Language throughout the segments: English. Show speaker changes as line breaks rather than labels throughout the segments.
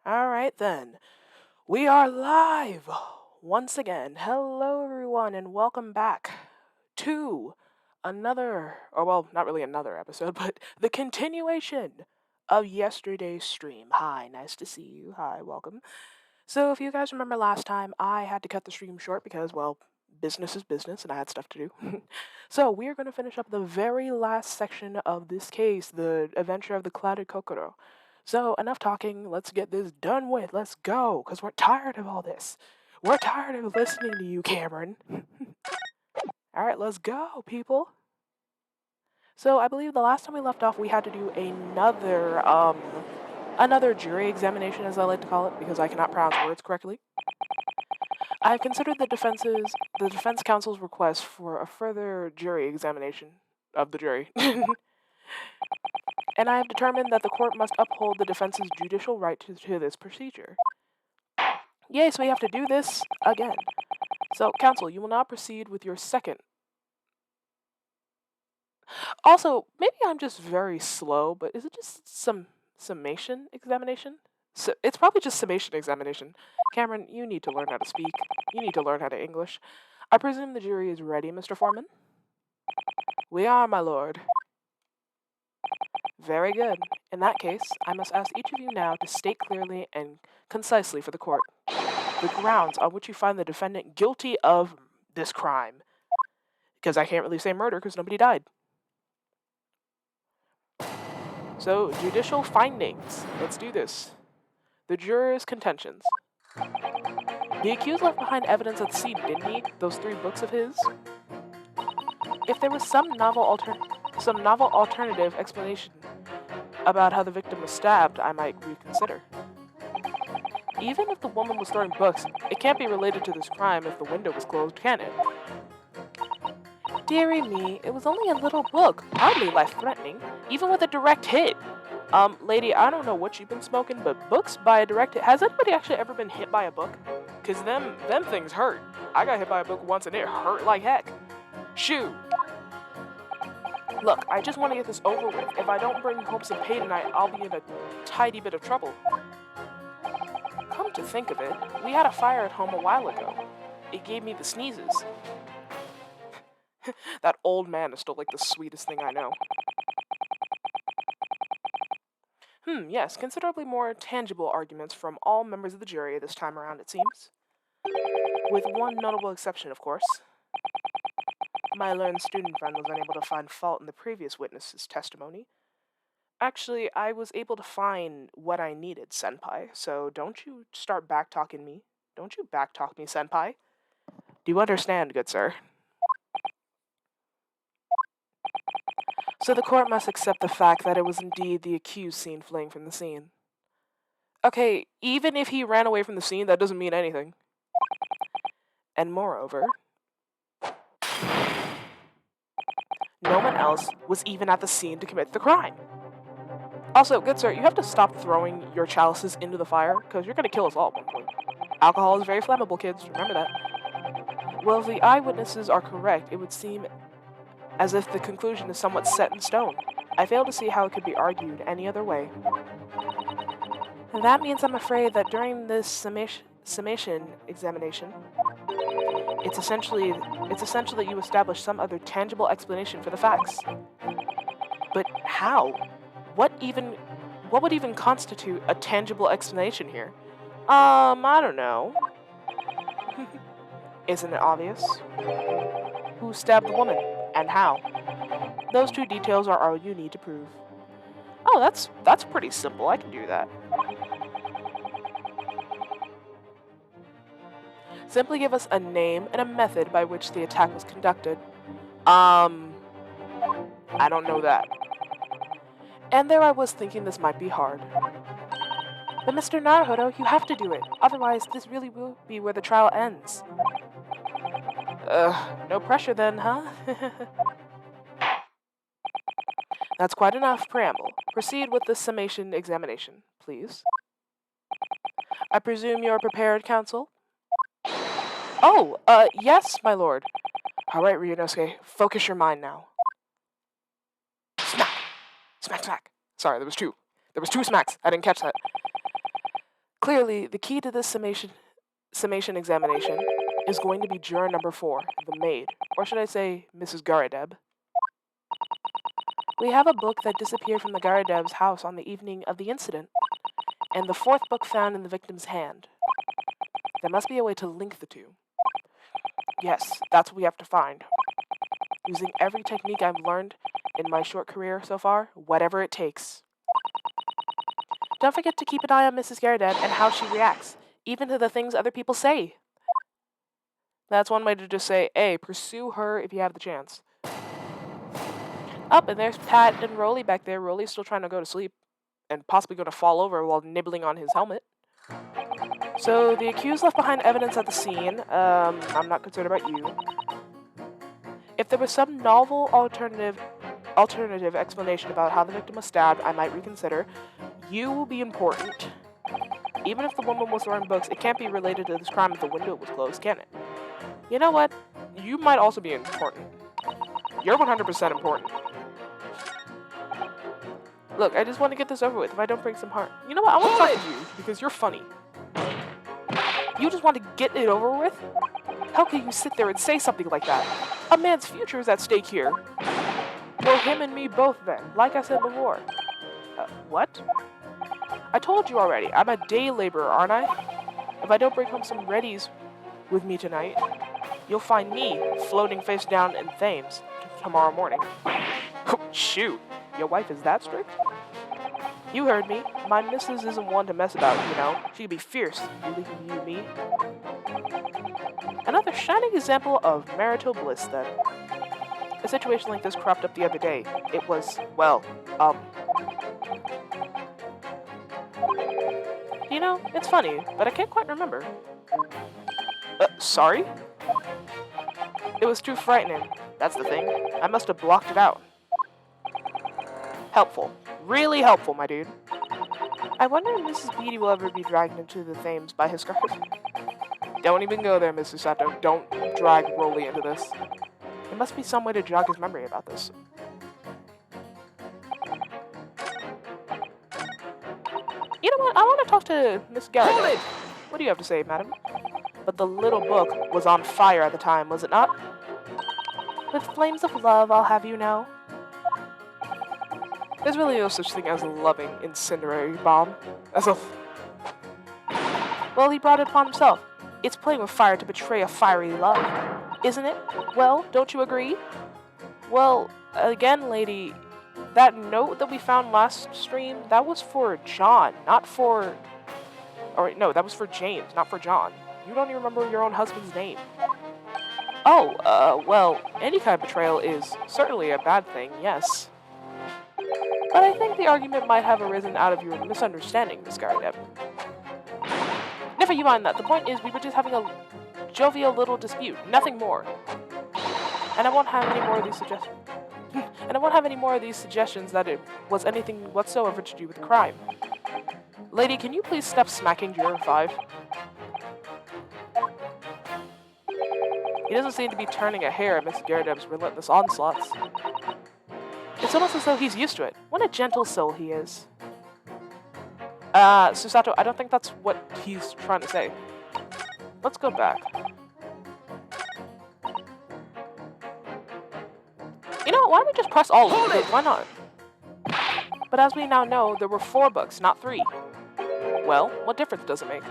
All right then. We are live once again. Hello everyone and welcome back to another, or well, not really another episode, but the continuation of yesterday's stream. Hi, nice to see you. Hi, welcome. So if you guys remember last time, I had to cut the stream short because, well, business is business and I had stuff to do. So we are going to finish up the very last section of this case, the adventure of the clouded Kokoro. So enough talking, let's get this done with, let's go, because we're tired of all this. We're tired of listening to you, Cameron. Alright, let's go, people. So I believe the last time we left off, we had to do another jury examination, as I like to call it, because I cannot pronounce words correctly. I have considered the defense counsel's request for a further jury examination of the jury. And I have determined that the court must uphold the defense's judicial right to this procedure. Yay, so we have to do this again. So, counsel, you will now proceed with your second. Also, maybe I'm just very slow, but is it just some summation examination? So, it's probably just summation examination. Cameron, you need to learn how to speak. You need to learn how to English. I presume the jury is ready, Mr. Foreman? We are, my lord. Very good. In that case, I must ask each of you now to state clearly and concisely for the court the grounds on which you find the defendant guilty of this crime. Because I can't really say murder because nobody died. So, judicial findings. Let's do this. The juror's contentions. The accused left behind evidence at the scene, didn't he? Those 3 books of his? If there was some novel alternative explanation about how the victim was stabbed, I might reconsider. Even if the woman was throwing books, it can't be related to this crime if the window was closed, can it? Dearie me, it was only a little book, hardly life-threatening, even with a direct hit. Lady, I don't know what you've been smoking, but books by a direct hit. Has anybody actually ever been hit by a book? Cause them things hurt. I got hit by a book once and it hurt like heck. Shoo! Look, I just want to get this over with. If I don't bring home some pay tonight, I'll be in a tidy bit of trouble. Come to think of it, we had a fire at home a while ago. It gave me the sneezes. That old man is still like the sweetest thing I know. Yes, considerably more tangible arguments from all members of the jury this time around, it seems. With one notable exception, of course. My learned student friend was unable to find fault in the previous witness's testimony. Actually, I was able to find what I needed, senpai, so don't you start backtalking me. Don't you backtalk me, senpai. Do you understand, good sir? So the court must accept the fact that it was indeed the accused seen fleeing from the scene. Okay, even if he ran away from the scene, that doesn't mean anything. And moreover, no one else was even at the scene to commit the crime. Also, good sir, you have to stop throwing your chalices into the fire, because you're going to kill us all at one point. Alcohol is very flammable, kids. Remember that. Well, if the eyewitnesses are correct, it would seem as if the conclusion is somewhat set in stone. I fail to see how it could be argued any other way. And that means I'm afraid that during this summation examination, it's essentially that you establish some other tangible explanation for the facts. But how? What would even constitute a tangible explanation here? I don't know. Isn't it obvious? Who stabbed the woman, and how? Those 2 details are all you need to prove. Oh, that's pretty simple. I can do that. Simply give us a name and a method by which the attack was conducted. I don't know that. And there I was thinking this might be hard. But Mr. Naruhodo, you have to do it. Otherwise, this really will be where the trial ends. No pressure then, huh? That's quite enough preamble. Proceed with the summation examination, please. I presume you're prepared, counsel? Oh, yes, my lord. All right, Ryunosuke, focus your mind now. Smack! Smack, smack. Sorry, there was 2. There was 2 smacks. I didn't catch that. Clearly, the key to this summation examination is going to be juror number 4, the maid, or should I say, Mrs. Garadeb. We have a book that disappeared from the Garadeb's house on the evening of the incident, and the 4th book found in the victim's hand. There must be a way to link the two. Yes, that's what we have to find. Using every technique I've learned in my short career so far, whatever it takes. Don't forget to keep an eye on Mrs. Garadeb and how she reacts, even to the things other people say. That's one way to just say, hey, pursue her if you have the chance. Up, and there's Pat and Rolly back there. Rolly's still trying to go to sleep and possibly going to fall over while nibbling on his helmet. So the accused left behind evidence at the scene. I'm not concerned about you. If there was some novel alternative explanation about how the victim was stabbed, I might reconsider. You will be important. Even if the woman was throwing books, it can't be related to this crime if the window was closed, can it? You know what? You might also be important. You're 100% important. Look, I just want to get this over with if I don't break some heart. You know what? I want to talk to you because you're funny. You just want to get it over with? How can you sit there and say something like that? A man's future is at stake here. Well, him and me both then, like I said before. What? I told you already, I'm a day laborer, aren't I? If I don't bring home some Reddies with me tonight, you'll find me floating face down in Thames tomorrow morning. Shoot, your wife is that strict? You heard me. My missus isn't one to mess about, you know. She'd be fierce, you me. Another shining example of marital bliss, then. A situation like this cropped up the other day. It was, well, You know, it's funny, but I can't quite remember. Sorry? It was too frightening. That's the thing. I must have blocked it out. Helpful. Really helpful, my dude. I wonder if Mrs. Beatty will ever be dragged into the Thames by his scarf. Don't even go there, Mrs. Sato. Don't drag Rolly into this. There must be some way to jog his memory about this. You know what? I want to talk to Miss Garrett. What do you have to say, madam? But the little book was on fire at the time, was it not? With flames of love, I'll have you know. There's really no such thing as a loving incendiary bomb. Well, he brought it upon himself. It's playing with fire to betray a fiery love, isn't it? Well, don't you agree? Well, again, lady, that note that we found last stream, that was for John, not for... Or, no, that was for James, not for John. You don't even remember your own husband's name. Oh, well, any kind of betrayal is certainly a bad thing, yes. But I think the argument might have arisen out of your misunderstanding, Miss Garadeb. Never you mind that. The point is, we were just having a jovial little dispute, nothing more. And I won't have any more of these suggestions that it was anything whatsoever to do with the crime. Lady, can you please stop smacking Juror 5? He doesn't seem to be turning a hair at Miss Garadeb's relentless onslaughts. It's almost as though he's used to it. What a gentle soul he is. Susato, I don't think that's what he's trying to say. Let's go back. You know what, why don't we just press all of them? Why not? But as we now know, there were 4 books, not 3. Well, what difference does it make?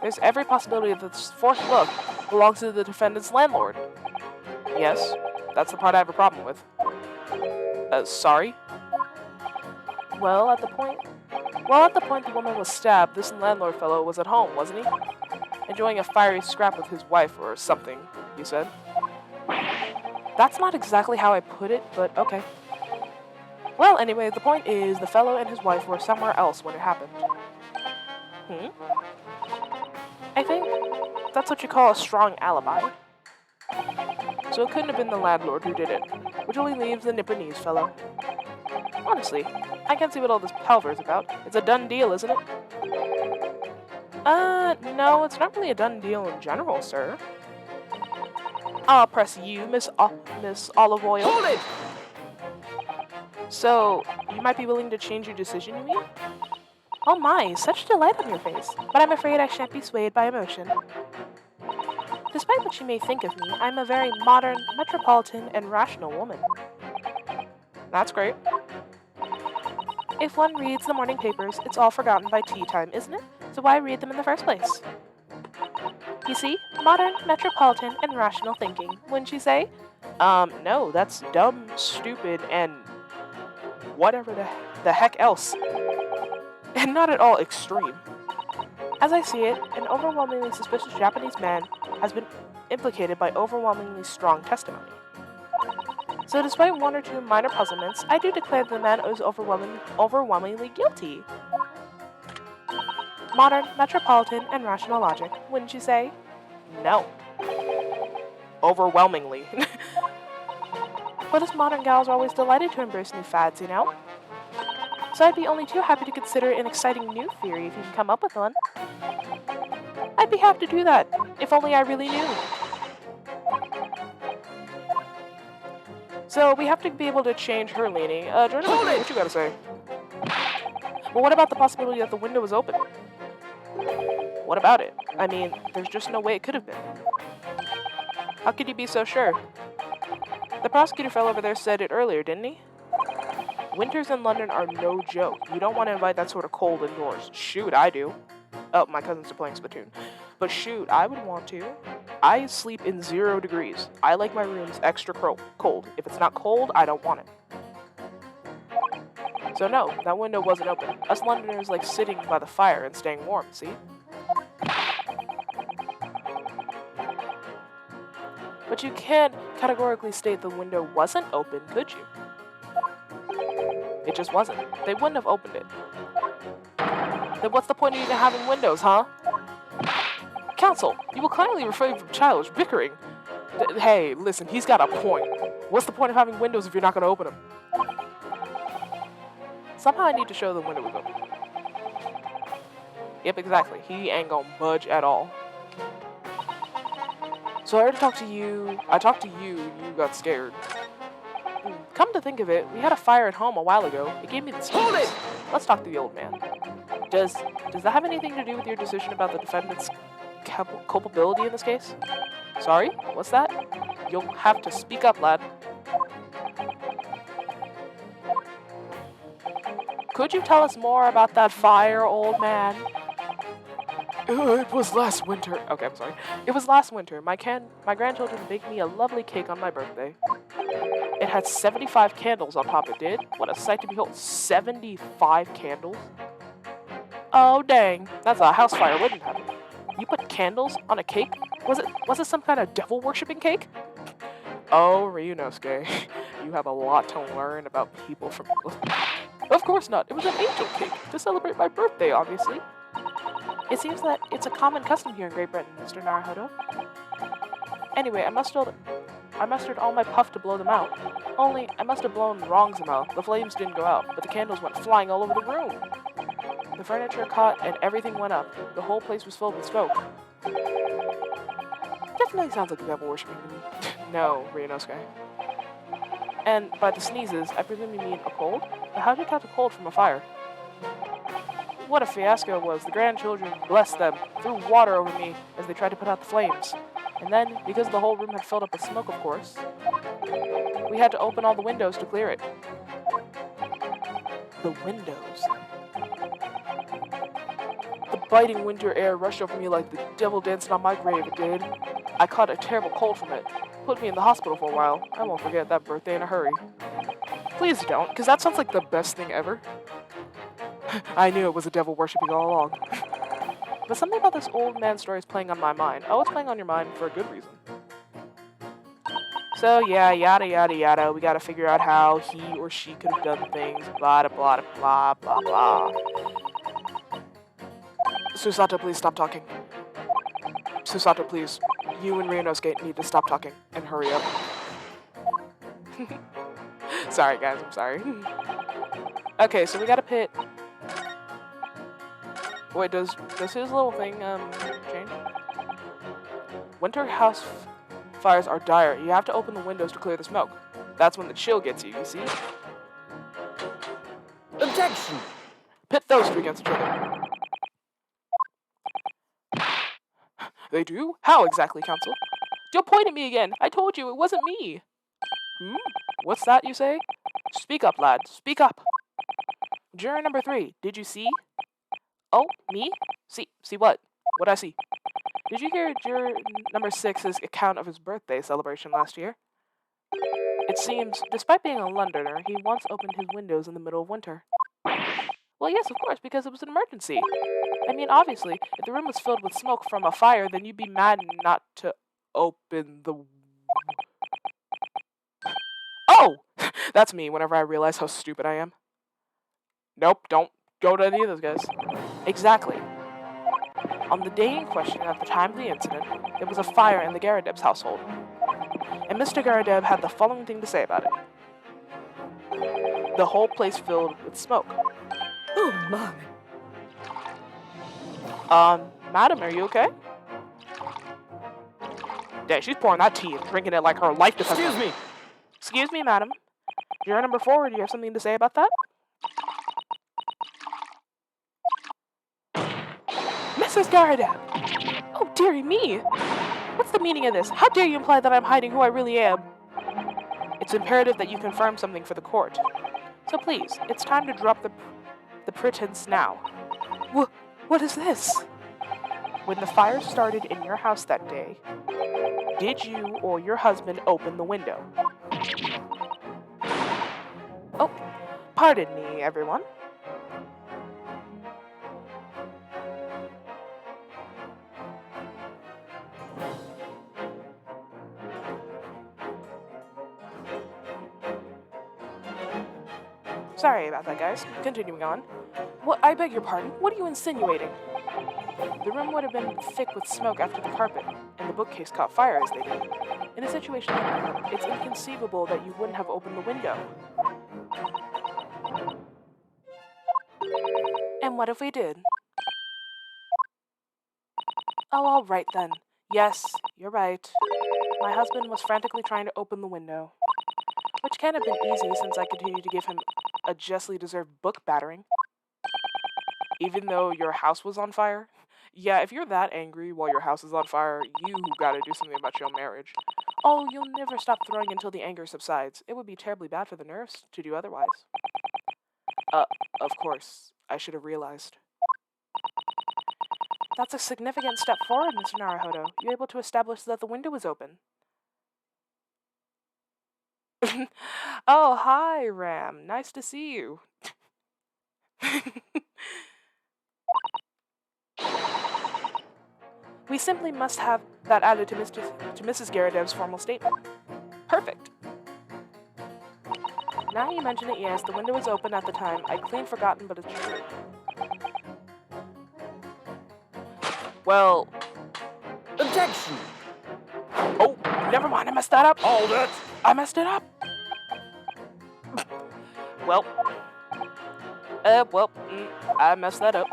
There's every possibility that this 4th book belongs to the defendant's landlord. Yes, that's the part I have a problem with. Sorry? Well, at the point the woman was stabbed, this landlord fellow was at home, wasn't he? Enjoying a fiery scrap with his wife or something, you said. That's not exactly how I put it, but okay. Well, anyway, the point is the fellow and his wife were somewhere else when it happened. I think that's what you call a strong alibi. So it couldn't have been the landlord who did it, which only leaves the Nipponese fellow. Honestly, I can't see what all this palaver's about. It's a done deal, isn't it? No, it's not really a done deal in general, sir. I'll press you, Miss Olive Oil. Hold it! So, you might be willing to change your decision, you mean? Oh my, such delight on your face, but I'm afraid I shan't be swayed by emotion. Despite what you may think of me, I'm a very modern, metropolitan, and rational woman. That's great. If one reads the morning papers, it's all forgotten by tea time, isn't it? So why read them in the first place? You see, modern, metropolitan, and rational thinking, wouldn't you say? No, that's dumb, stupid, and whatever the heck else. And not at all extreme. As I see it, an overwhelmingly suspicious Japanese man has been implicated by overwhelmingly strong testimony. So despite one or two minor puzzlements, I do declare the man is overwhelmingly guilty. Modern, metropolitan, and rational logic, wouldn't you say? No. Overwhelmingly. But us modern gals are always delighted to embrace new fads, you know? So I'd be only too happy to consider an exciting new theory if you can come up with one. I'd be happy to do that, if only I really knew. So we have to be able to change her leaning. Jordan, what you gotta say? Well, what about the possibility that the window was open? What about it? I mean, there's just no way it could have been. How could you be so sure? The prosecutor fellow over there said it earlier, didn't he? Winters in London are no joke. You don't want to invite that sort of cold indoors. Shoot, I do. Oh, my cousins are playing Splatoon. But shoot, I would want to. I sleep in 0 degrees. I like my rooms extra cold. If it's not cold, I don't want it. So no, that window wasn't open. Us Londoners like sitting by the fire and staying warm, see? But you can't categorically state the window wasn't open, could you? It just wasn't. They wouldn't have opened it. Then what's the point of even having windows, huh? Counsel, you will kindly refrain from childish bickering. Hey, listen, he's got a point. What's the point of having windows if you're not going to open them? Somehow I need to show the window was open. Yep, exactly. He ain't gonna budge at all. So I already talked to you. I talked to you, and you got scared. Come to think of it, we had a fire at home a while ago. It gave me the sneeze. Let's talk to the old man. Does that have anything to do with your decision about the defendant's culpability in this case? Sorry? What's that? You'll have to speak up, lad. Could you tell us more about that fire, old man? It was last winter. Okay, I'm sorry. It was last winter. My grandchildren baked me a lovely cake on my birthday. It had 75 candles on top, it did. What a sight to behold. 75 candles? Oh, dang. That's a house fire wouldn't have it. You put candles on a cake? Was it some kind of devil-worshipping cake? Oh, Ryunosuke, you have a lot to learn about people from... Of course not. It was an angel cake to celebrate my birthday, obviously. It seems that it's a common custom here in Great Britain, Mr. Naruhodo. Anyway, I mustered all my puff to blow them out. Only, I must have blown wrong somehow. The flames didn't go out, but the candles went flying all over the room. The furniture caught and everything went up. The whole place was filled with smoke. Definitely sounds like a devil worshipping to me. No, Ryunosuke. And by the sneezes, I presume you mean a cold? But how did you catch a cold from a fire? What a fiasco it was. The grandchildren, bless them, threw water over me as they tried to put out the flames. And then, because the whole room had filled up with smoke, of course, we had to open all the windows to clear it. The windows. The biting winter air rushed over me like the devil dancing on my grave, it did. I caught a terrible cold from it. Put me in the hospital for a while. I won't forget that birthday in a hurry. Please don't, because that sounds like the best thing ever. I knew it was a devil worshipping all along. But something about this old man story is playing on my mind. Oh, it's playing on your mind for a good reason. So yeah, yada yada yada, we gotta figure out how he or she could have done things, blah blah blah blah blah. Susato, please stop talking. Susato, please. You and Ryunosuke need to stop talking and hurry up. Sorry guys, I'm sorry. Okay, so we gotta pit. Wait, does his little thing change? Winter house fires are dire. You have to open the windows to clear the smoke. That's when the chill gets you, you see?
Objection!
pit those two against each other. They do? How exactly, Counsel? Don't point at me again. I told you it wasn't me. What's that you say? Speak up, lad. Speak up. Juror number 3, did you see? Oh, me? See what? What'd I see? Did you hear juror number 6's account of his birthday celebration last year? It seems, despite being a Londoner, he once opened his windows in the middle of winter. Well, yes, of course, because it was an emergency. I mean, obviously, if the room was filled with smoke from a fire, then you'd be mad not to open the... Oh! That's me whenever I realize how stupid I am. Nope, don't go to any of those guys. Exactly. On the day in question, at the time of the incident, there was a fire in the Garadeb's household. And Mr. Garadeb had the following thing to say about it. The whole place filled with smoke.
Oh, my.
Madam, are you okay? Dang, she's pouring that tea and drinking it like her life depends on it.
Excuse me.
Excuse me, madam. Juror number 4, do you have something to say about that? Mrs. Garadeb! Oh, dearie me! What's the meaning of this? How dare you imply that I'm hiding who I really am? It's imperative that you confirm something for the court. So please, it's time to drop the pretense now. What is this? When the fire started in your house that day, did you or your husband open the window? Oh, pardon me, everyone. Sorry about that, guys. Continuing on. I beg your pardon. What are you insinuating? The room would have been thick with smoke after the carpet, and the bookcase caught fire as they did. In a situation like that, it's inconceivable that you wouldn't have opened the window. And what if we did? Oh, all right then. Yes, you're right. My husband was frantically trying to open the window, which can't have been easy since I continued to give him a justly deserved book battering. Even though your house was on fire? Yeah, if you're that angry while your house is on fire, you gotta do something about your marriage. Oh, you'll never stop throwing until the anger subsides. It would be terribly bad for the nerves to do otherwise. Of course. I should have realized. That's a significant step forward, Mr. Naruhodo. You're able to establish that the window was open. Oh, hi, Ram. Nice to see you. We simply must have that added to Mrs. Garadeb's formal statement. Perfect. Now you mention it, yes, the window was open at the time. I'd clean forgotten, but it's true. Well...
Objection!
Oh, never mind, I messed that up.
Hold it!
I messed it up. Well, I messed that up.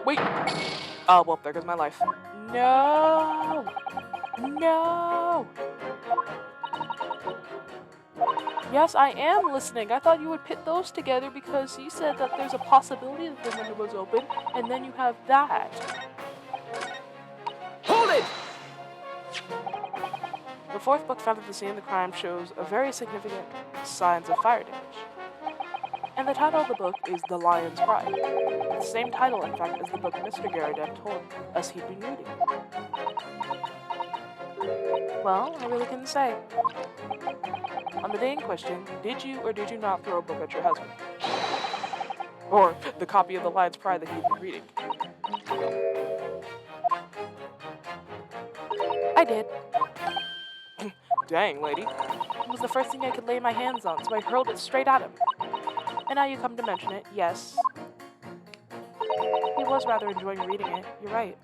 Wait. Oh, well, there goes my life. No! No! Yes, I am listening. I thought you would pit those together because you said that there's a possibility that the window was open, and then you have that.
Hold it!
The fourth book found at the scene of the crime shows a very significant signs of fire damage. And the title of the book is The Lion's Cry. The same title, in fact, as the book Mr. Garadeb told us he'd been reading. Well, I really couldn't say. On the day in question, did you or did you not throw a book at your husband? Or the copy of The Lion's Cry that he'd been reading? I did. Dang, lady. It was the first thing I could lay my hands on, so I hurled it straight at him. And now you come to mention it, yes. He was rather enjoying reading it, you're right.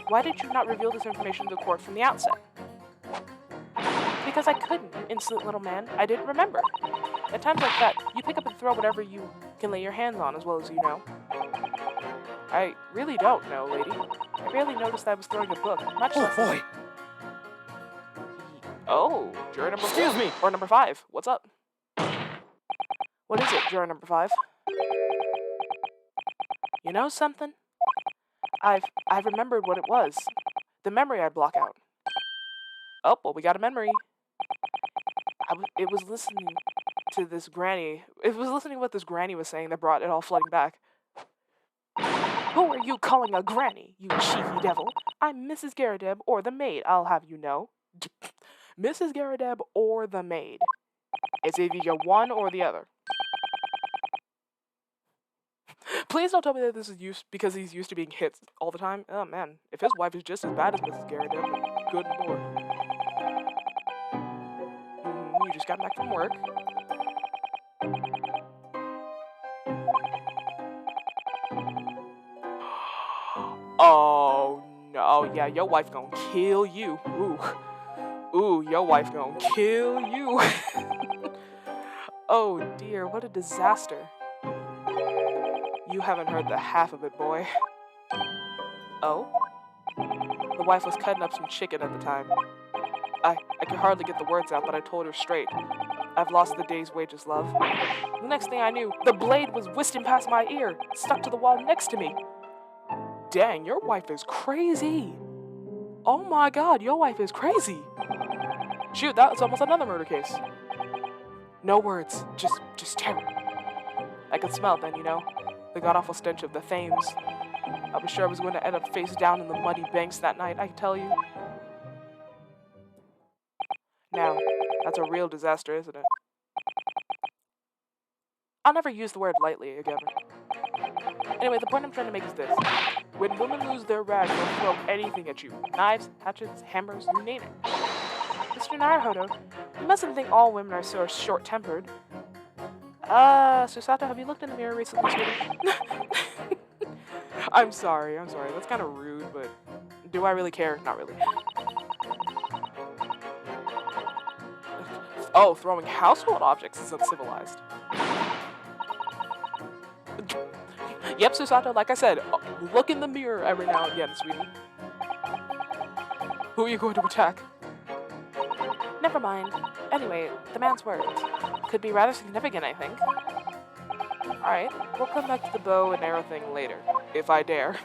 Why did you not reveal this information to the court from the outset? Because I couldn't, you insolent little man. I didn't remember. At times like that, you pick up and throw whatever you can lay your hands on, as well as you know. I really don't know, lady. I barely noticed that I was throwing a book, much less...
Oh, boy!
Oh, juror number
Excuse
4.
me.
Or number 5. What's up? What is it, juror number 5? You know something? I've remembered what it was. The memory I block out. Oh, well, we got a memory. It was listening to this granny. It was listening to what this granny was saying that brought it all flooding back. Who are you calling a granny, you cheeky devil? I'm Mrs. Garadeb, or the maid, I'll have you know. Mrs. Garadeb or the maid. It's either one or the other. Please don't tell me that this is used because he's used to being hit all the time. Oh man, if his wife is just as bad as Mrs. Garadeb, then good lord. You just got back from work. Oh no, oh yeah, your wife gonna kill you. Ooh, your wife gonna kill you. Oh dear, what a disaster. You haven't heard the half of it, boy. Oh? The wife was cutting up some chicken at the time. I could hardly get the words out, but I told her straight. I've lost the day's wages, love. The next thing I knew, the blade was whisking past my ear, stuck to the wall next to me. Dang, your wife is crazy. Oh my god, your wife is crazy. Shoot, that's almost another murder case. No words, just terror. I could smell it then, you know, the god-awful stench of the Thames. I was sure I was going to end up face down in the muddy banks that night, I can tell you. Now, that's a real disaster, isn't it? I'll never use the word lightly again. Anyway, the point I'm trying to make is this. When women lose their rag, they'll throw anything at you. Knives, hatchets, hammers, you name it. Mr. Naruhodo, you mustn't think all women are so short-tempered. Susato, have you looked in the mirror recently, sweetie? I'm sorry. That's kind of rude, but do I really care? Not really. Oh, throwing household objects is uncivilized. Yep, Susato, like I said, look in the mirror every now and again, sweetie. Who are you going to attack? Never mind. Anyway, the man's words could be rather significant, I think. Alright, we'll come back to the bow and arrow thing later, if I dare.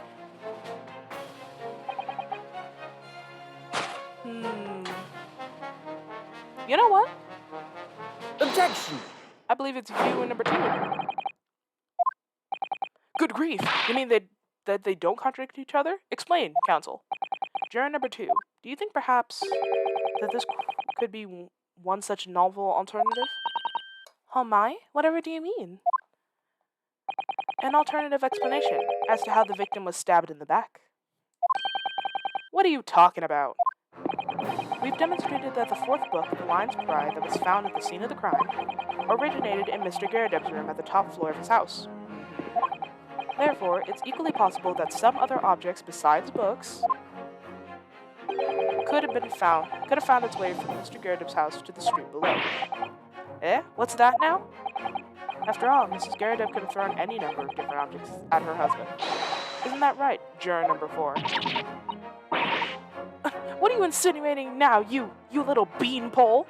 You know what?
Objection!
I believe it's you and number 2. Good grief! You mean that they don't contradict each other? Explain, counsel. Juror number 2, do you think perhaps that this could be one such novel alternative? Oh my? Whatever do you mean? An alternative explanation as to how the victim was stabbed in the back. What are you talking about? We've demonstrated that the 4th book, The Lion's Pride, that was found at the scene of the crime, originated in Mr. Garadeb's room at the top floor of his house. Therefore, it's equally possible that some other objects besides books could have found its way from Mr. Garadeb's house to the street below. Eh? What's that now? After all, Mrs. Garadeb could have thrown any number of different objects at her husband. Isn't that right, juror number 4? What are you insinuating now, you little beanpole?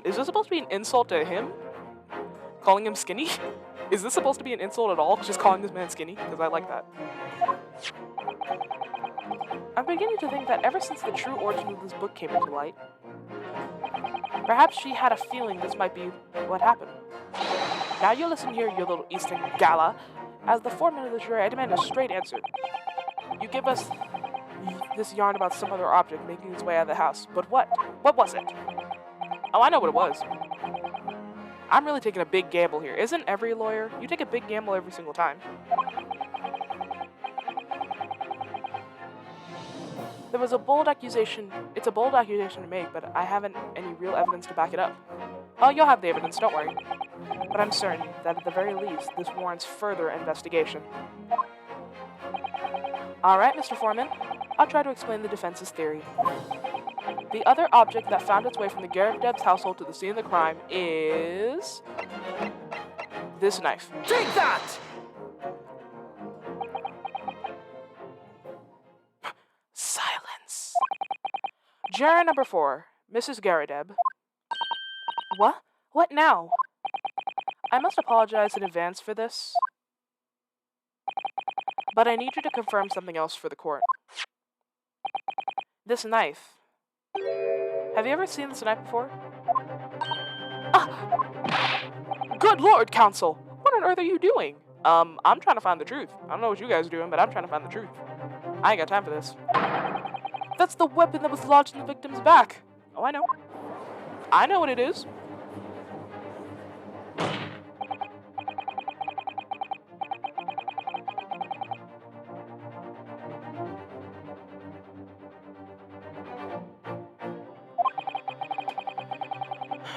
Is this supposed to be an insult to him? Calling him skinny? Is this supposed to be an insult at all? Just calling this man skinny? Because I like that. I'm beginning to think that ever since the true origin of this book came into light, perhaps she had a feeling this might be what happened. Now you listen here, you little Eastern gala. As the foreman of the jury, I demand a straight answer. You give us this yarn about some other object making its way out of the house, but what? What was it? Oh, I know what it was. I'm really taking a big gamble here. Isn't every lawyer? You take a big gamble every single time. There was a bold accusation. It's a bold accusation to make, but I haven't any real evidence to back it up. Oh, you'll have the evidence, don't worry. But I'm certain that at the very least, this warrants further investigation. Alright, Mr. Foreman. I'll try to explain the defense's theory. The other object that found its way from the Garadeb's household to the scene of the crime is this knife.
Take that!
Silence. Juror number 4, Mrs. Garadeb. What? What now? I must apologize in advance for this, but I need you to confirm something else for the court. This knife. Have you ever seen this knife before? Ah! Good Lord, Counsel! What on earth are you doing? I'm trying to find the truth. I don't know what you guys are doing, but I'm trying to find the truth. I ain't got time for this. That's the weapon that was lodged in the victim's back. Oh, I know. I know what it is.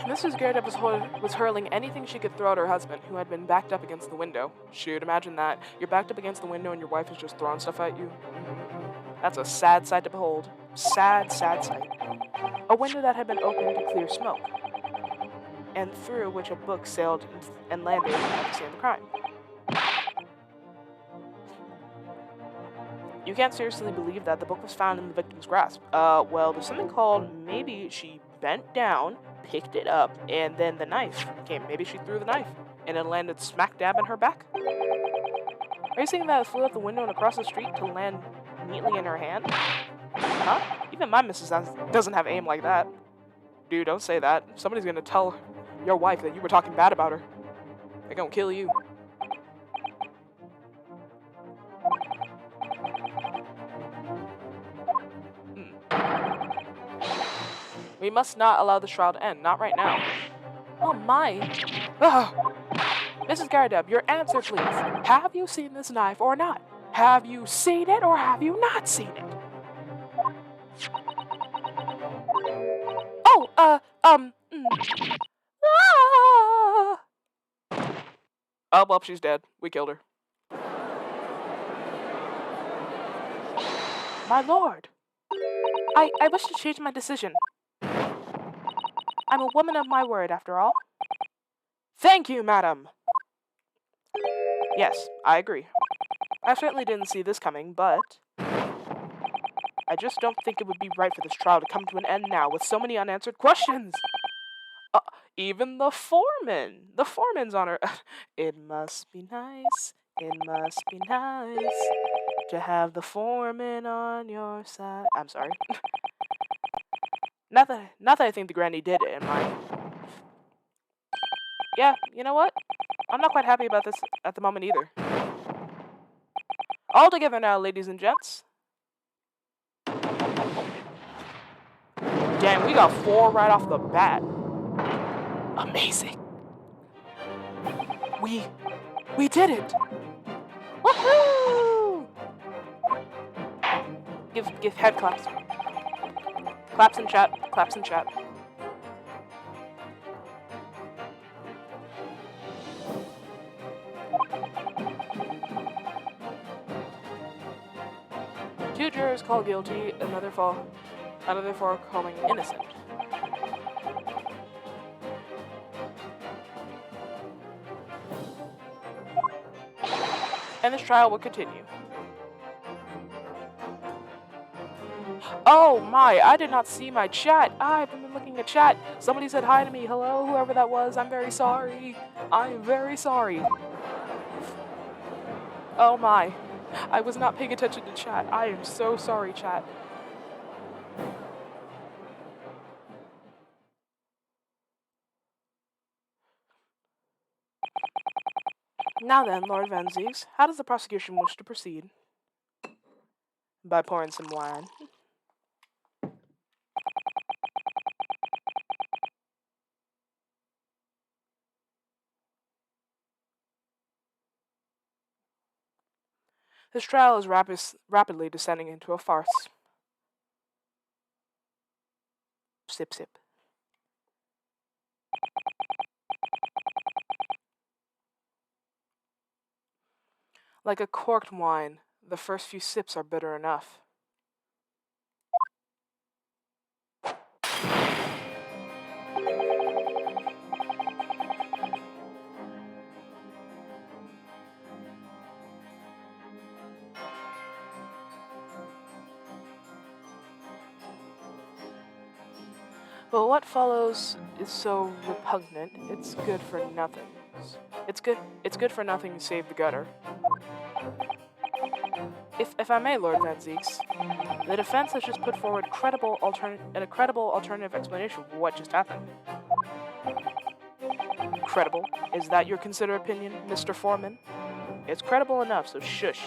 Mrs. Garadeb was hurling anything she could throw at her husband, who had been backed up against the window. Shoot, imagine that. You're backed up against the window and your wife is just throwing stuff at you. That's a sad sight to behold. Sad, sad sight. A window that had been opened to clear smoke, and through which a book sailed and landed at the scene of the crime. You can't seriously believe that the book was found in the victim's grasp. Well, there's something called maybe she bent down, picked it up, and then the knife came. Maybe she threw the knife, and it landed smack dab in her back. Are you saying that it flew out the window and across the street to land neatly in her hand? Huh? Even my missus doesn't have aim like that. Dude, don't say that. Somebody's gonna tell your wife that you were talking bad about her. They're gonna kill you. We must not allow this trial to end. Not right now. Oh my. Ugh. Mrs. Garadeb, your answer, please. Have you seen this knife or not? Have you seen it or have you not seen it? Oh, Ah! Oh, well, she's dead. We killed her. My lord. I wish to change my decision. I'm a woman of my word, after all. Thank you, madam. Yes, I agree. I certainly didn't see this coming, but I just don't think it would be right for this trial to come to an end now with so many unanswered questions. Even the foreman. The foreman's on her. It must be nice. It must be nice to have the foreman on your side. I'm sorry. Not that I think the granny did it in mind. Yeah, you know what? I'm not quite happy about this at the moment either. All together now, ladies and gents. Damn, we got 4 right off the bat. Amazing. We did it. Woohoo! Give head claps. Claps in chat. Claps in chat. Two jurors called guilty, another for calling innocent. And this trial will continue. Oh my, I did not see my chat. I've been looking at chat. Somebody said hi to me. Hello, whoever that was. I'm very sorry. I am very sorry. Oh my. I was not paying attention to chat. I am so sorry, chat. Now then, Lord Venzies, how does the prosecution wish to proceed? By pouring some wine. This trial is rapidly descending into a farce. Sip, sip. Like a corked wine, the first few sips are bitter enough. But what follows is so repugnant, it's good for nothing. It's good for nothing save the gutter. If I may, Lord Van Zeeks, the defense has just put forward a credible alternative explanation for what just happened. Credible? Is that your considered opinion, Mr. Foreman? It's credible enough, so shush.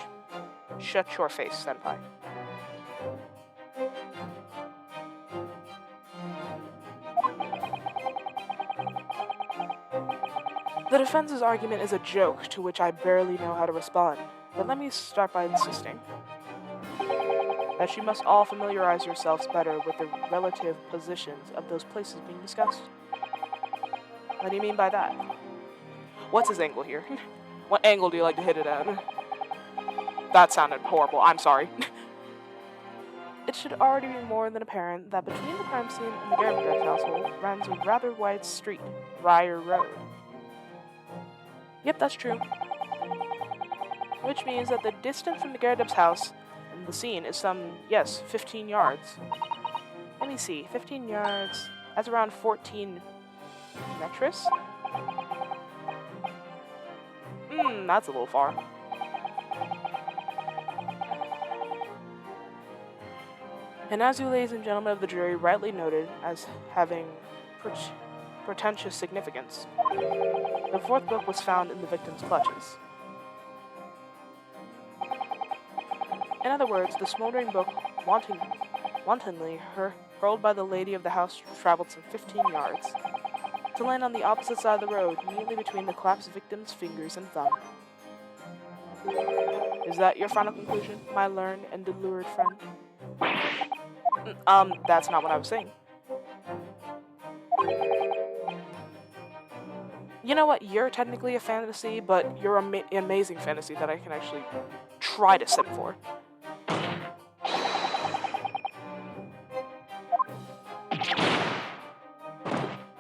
Shut your face, Senpai. The defense's argument is a joke to which I barely know how to respond, but let me start by insisting that you must all familiarize yourselves better with the relative positions of those places being discussed. What do you mean by that? What's his angle here? What angle do you like to hit it at? That sounded horrible, I'm sorry. It should already be more than apparent that between the crime scene and the Garabin's household runs a rather wide street, Ryer Road. Yep, that's true. Which means that the distance from the Garabin's house and the scene is some, 15 yards. Let me see, 15 yards, that's around 14 meters? That's a little far. And as you ladies and gentlemen of the jury rightly noted as having pretentious significance, the fourth book was found in the victim's clutches. In other words, the smoldering book, wantonly hurled by the lady of the house, traveled some 15 yards, to land on the opposite side of the road, immediately between the collapsed victim's fingers and thumb. Is that your final conclusion, my learned and allured friend? That's not what I was saying. You know what? You're technically a fantasy, but you're an amazing fantasy that I can actually try to sim for.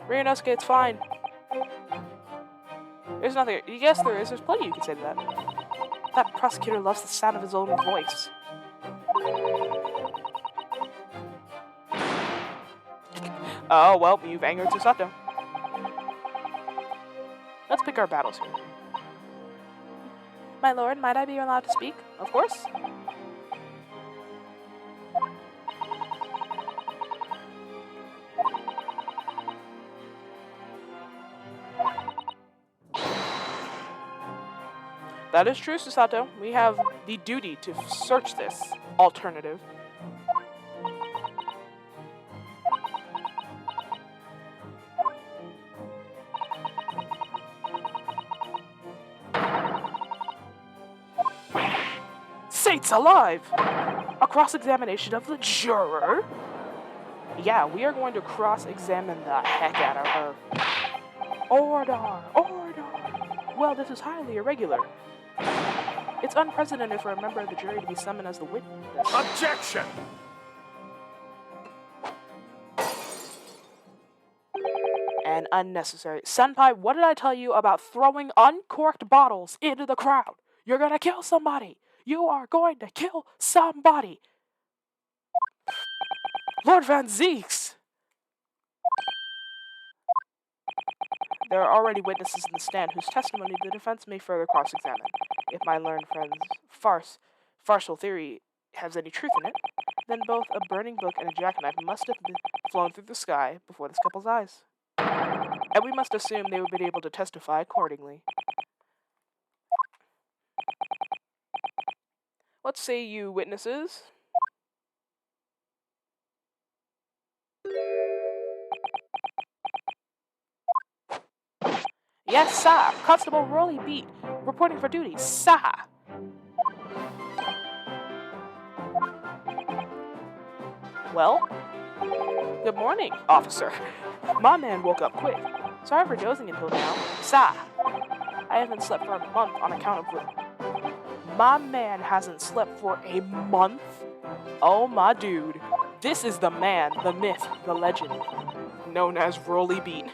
Ryunosuke, it's fine. There's nothing. Yes, there is. There's plenty you can say to that. That prosecutor loves the sound of his own voice. Oh, well, you've angered Susato. Let's pick our battles here. My lord, might I be allowed to speak? Of course. That is true, Susato. We have the duty to search this alternative. Saints alive! A cross-examination of the juror? Yeah, we are going to cross-examine the heck out of her. Order! Order! Well, this is highly irregular. It's unprecedented for a member of the jury to be summoned as the witness.
Objection!
And unnecessary. Senpai, what did I tell you about throwing uncorked bottles into the crowd? You're gonna kill somebody! You are going to kill somebody! Lord Van Zeeks! There are already witnesses in the stand whose testimony the defense may further cross-examine. If my learned friend's farcical theory has any truth in it, then both a burning book and a jackknife must have been flown through the sky before this couple's eyes. And we must assume they would be able to testify accordingly. What say you, witnesses? Yes, sir. Constable Rolly Beat, reporting for duty, sir. Well, good morning, officer. My man woke up quick. Sorry for dozing until now. Sir, I haven't slept for a month on account of work. My man hasn't slept for a month? Oh, my dude. This is the man, the myth, the legend, known as Rolly Beat.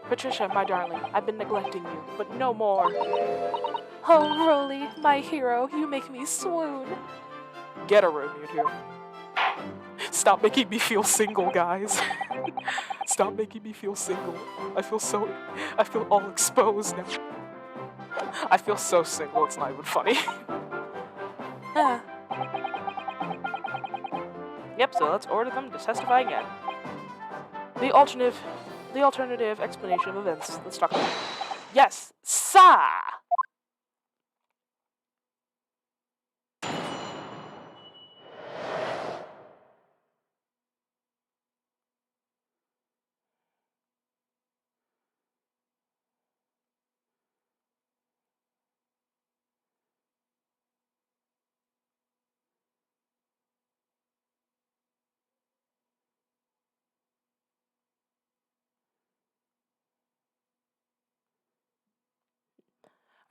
Patricia, my darling, I've been neglecting you, but no more. Oh, Rolly, my hero, you make me swoon. Get a room, you two. Stop making me feel single, guys. Stop making me feel single. I feel all exposed now. I feel so single, it's not even funny. Ah. Yep, so let's order them to testify again. The alternative explanation of events. Let's talk about it. Yes, sa!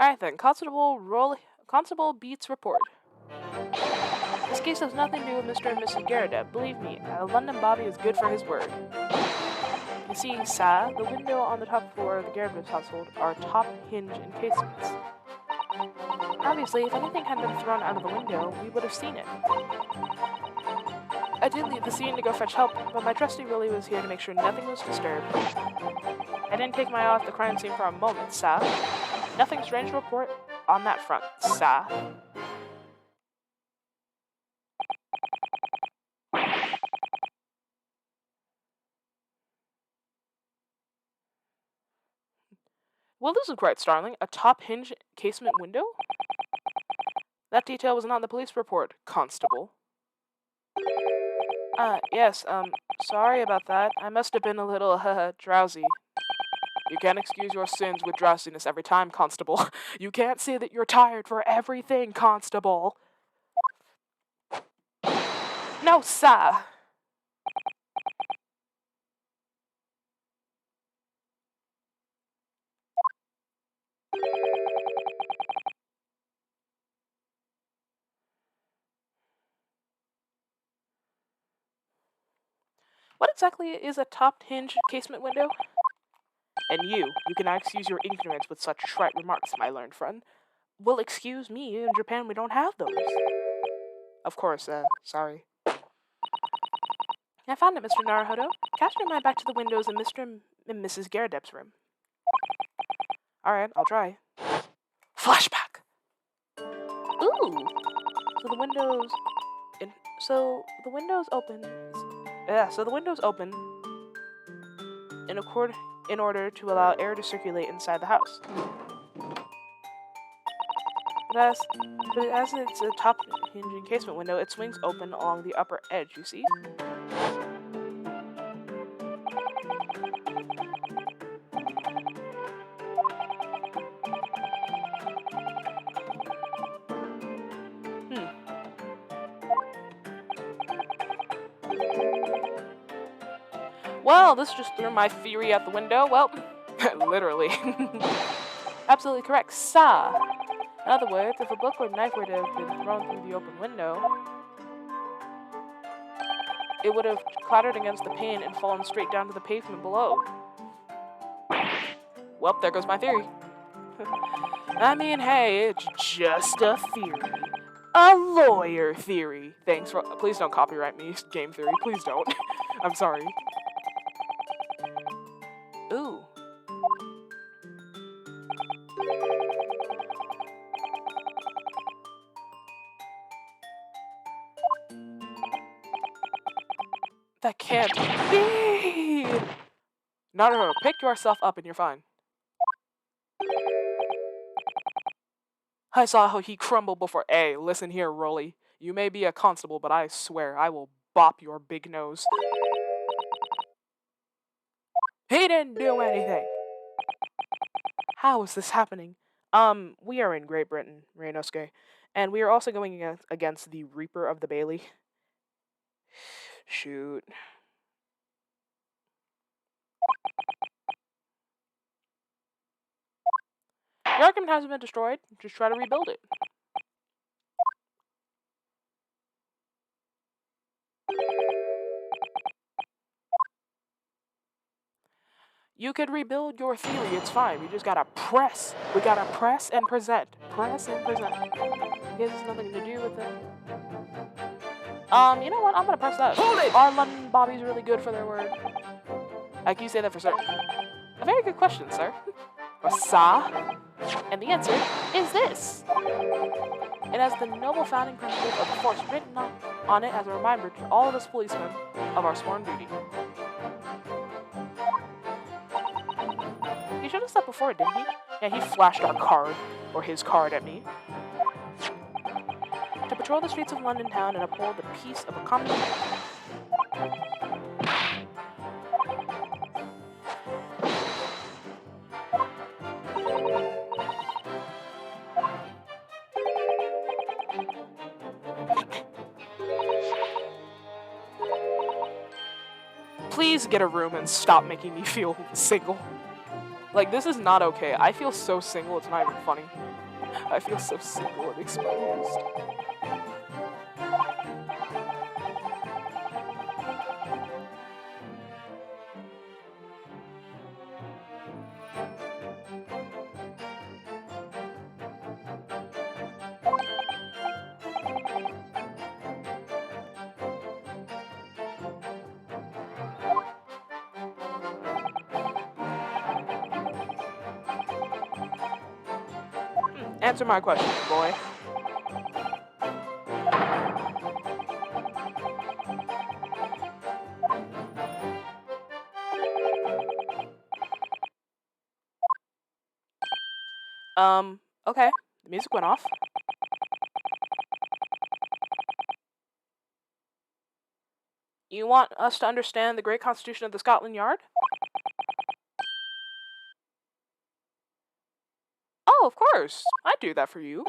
Alright then, Constable Beats report. This case has nothing to do with Mr. and Mrs. Garrett. Believe me, a London Bobby is good for his word. You see, Sa, the window on the top floor of the Garrett household are top hinge encasements. Obviously, if anything had been thrown out of the window, we would have seen it. I did leave the scene to go fetch help, but my trusty Willie was here to make sure nothing was disturbed. I didn't take my eye off the crime scene for a moment, Sa. Nothing strange to report on that front, Sa. Well, this is quite startling. A top hinge casement window? That detail was not in the police report, Constable. Yes, sorry about that. I must have been a little, drowsy. You can't excuse your sins with drowsiness every time, Constable. You can't say that you're tired for everything, Constable. No, sir. What exactly is a top hinge casement window? And you cannot excuse your ignorance with such trite remarks, my learned friend. Well, excuse me, in Japan we don't have those. Of course, sorry. I found it, Mr. Naruhodo. Cast your mind back to the windows in Mr. and Mrs. Garredep's room. Alright, I'll try. Flashback! Ooh! So the windows open in order to allow air to circulate inside the house. But as it's a top hinge encasement window, it swings open along the upper edge, you see? Well, this just threw my theory out the window. Well, literally. Absolutely correct. Sa. In other words, if a book or knife were to have been thrown through the open window, it would have clattered against the pane and fallen straight down to the pavement below. Well, there goes my theory. I mean, hey, it's just a theory. A lawyer theory. Thanks for... Please don't copyright me, game theory. Please don't. I'm sorry. Ooh. That can't be! No, pick yourself up and you're fine. I saw how he crumbled before. Hey, listen here, Rolly. You may be a constable, but I swear I will bop your big nose. He didn't do anything! How is this happening? We are in Great Britain, Reinosuke, and we are also going against the Reaper of the Bailey. Shoot. Your argument hasn't been destroyed. Just try to rebuild it. You could rebuild your theory. It's fine. We just gotta press. We gotta press and present. Press and present. It has nothing to do with it. You know what? I'm gonna press that.
Hold it!
Are London Bobbies really good for their word? Can you say that for certain? A very good question, sir. Or sa? And the answer is this. It has the noble founding principles of the force written on it as a reminder to all of us policemen of our sworn duty. He should have said before, didn't he? Yeah, he flashed our card, or his card at me. To patrol the streets of London town and uphold the peace of a common man. Please get a room and stop making me feel single. Like, this is not okay. I feel so single, it's not even funny. I feel so single and exposed. Answer my question, boy. Okay. The music went off. You want us to understand the great constitution of the Scotland Yard? Oh, of course. I'd do that for you.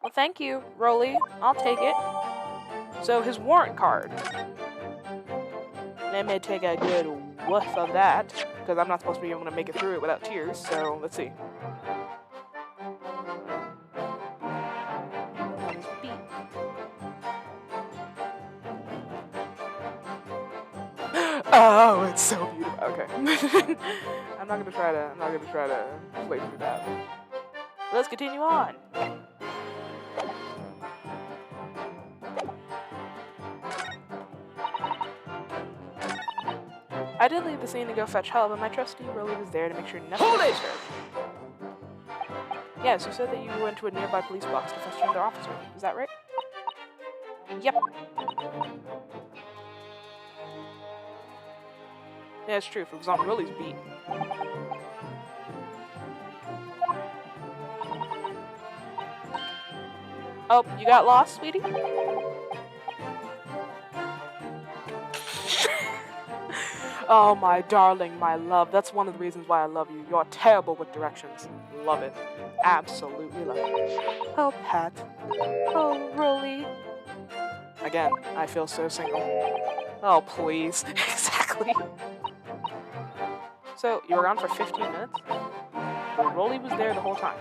Well, thank you, Rolly. I'll take it. So, his warrant card. Let me take a good whiff of that, because I'm not supposed to be able to make it through it without tears, so let's see. Oh, it's so beautiful. Okay. I'm not gonna try to play through that. Let's continue on. I did leave the scene to go fetch help, but my trusty Rolly was there to make sure nothing was disturbed. Yes, you said that you went to a nearby police box to fetch another officer. Is that right? Yep. Yeah, it's true. If it was on Rolly's beat. Oh, you got lost, sweetie? Oh, my darling, my love. That's one of the reasons why I love you. You're terrible with directions. Love it. Absolutely love it. Oh, Pat. Oh, Rolly. Again, I feel so single. Oh, please. Exactly. So, you were gone for 15 minutes? But Rolly was there the whole time.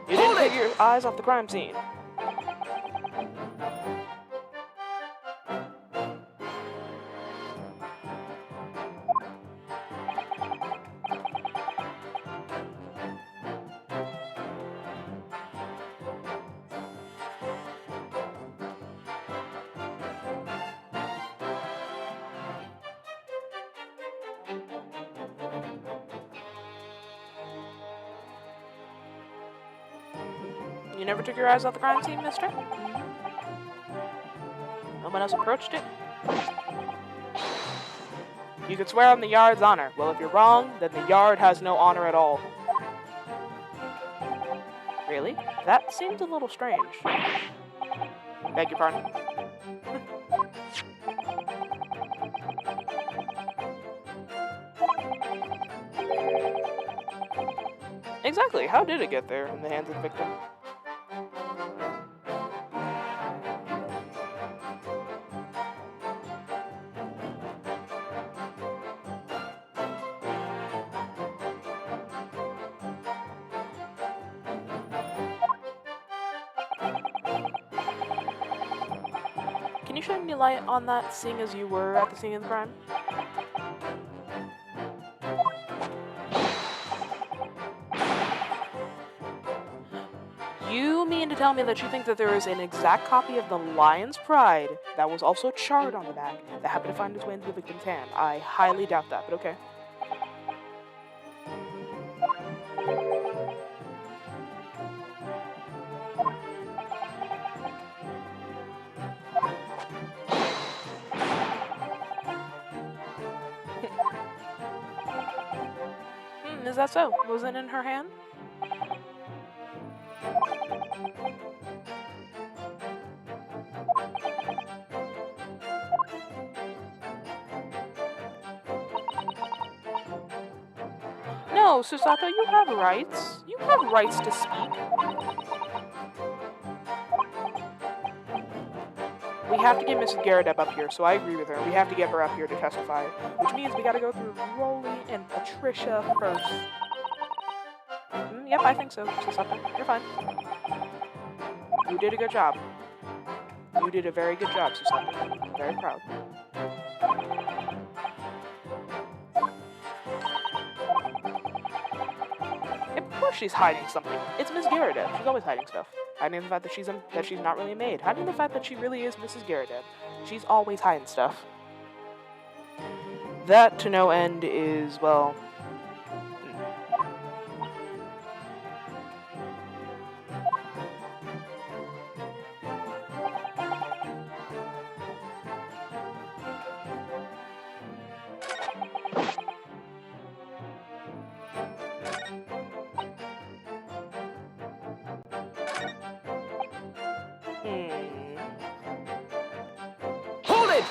You didn't take your eyes off the crime scene. You never took your eyes off the crime scene, mister? No one else approached it? You could swear on the Yard's honor. Well, if you're wrong, then the Yard has no honor at all. Really? That seems a little strange. Beg your pardon? Exactly. How did it get there in the hands of the victim? you shed any light on that, seeing as you were at the scene of the crime? You mean to tell me that you think that there is an exact copy of the Lion's Pride that was also charred on the back that happened to find its way into the victim's hand? I highly doubt that, but okay. Is that so? Was it in her hand? No, Susato, you have rights. You have rights to speak. We have to get Mrs. Garrett up here, so I agree with her. We have to get her up here to testify, which means we gotta go through Rolly and Patricia first. Yep, I think so, Susato. You're fine. You did a good job. You did a very good job, Susato. I'm very proud. Of course she's hiding something. It's Miss Garrett. She's always hiding stuff. Hiding the fact that she's not really a maid. Hiding the fact that she really is Mrs. Garrett. She's always hiding stuff. That to no end is, well...
Hold it!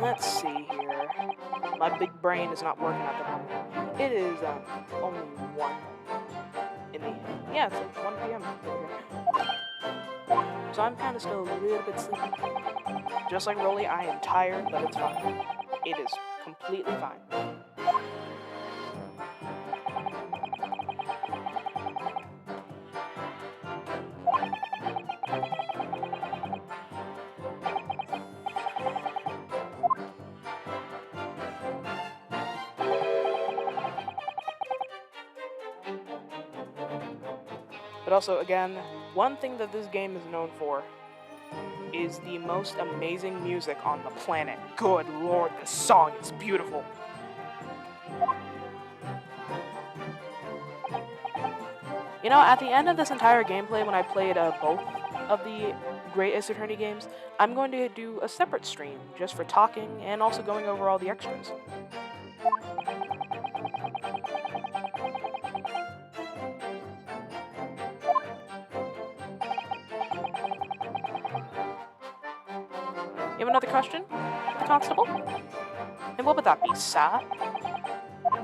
Let's see here. My big brain is not working at the moment. It is only 1 in the... Yeah, it's like 1 p.m. So I'm kind of still a little bit sleepy. Just like Rolly, I am tired, but it's fine. It is completely fine. But also, again, one thing that this game is known for is the most amazing music on the planet. Good lord, this song is beautiful. You know, at the end of this entire gameplay, when I played both of the Great Ace Attorney games, I'm going to do a separate stream just for talking and also going over all the extras. You have another question, Constable? And what would that be, sir?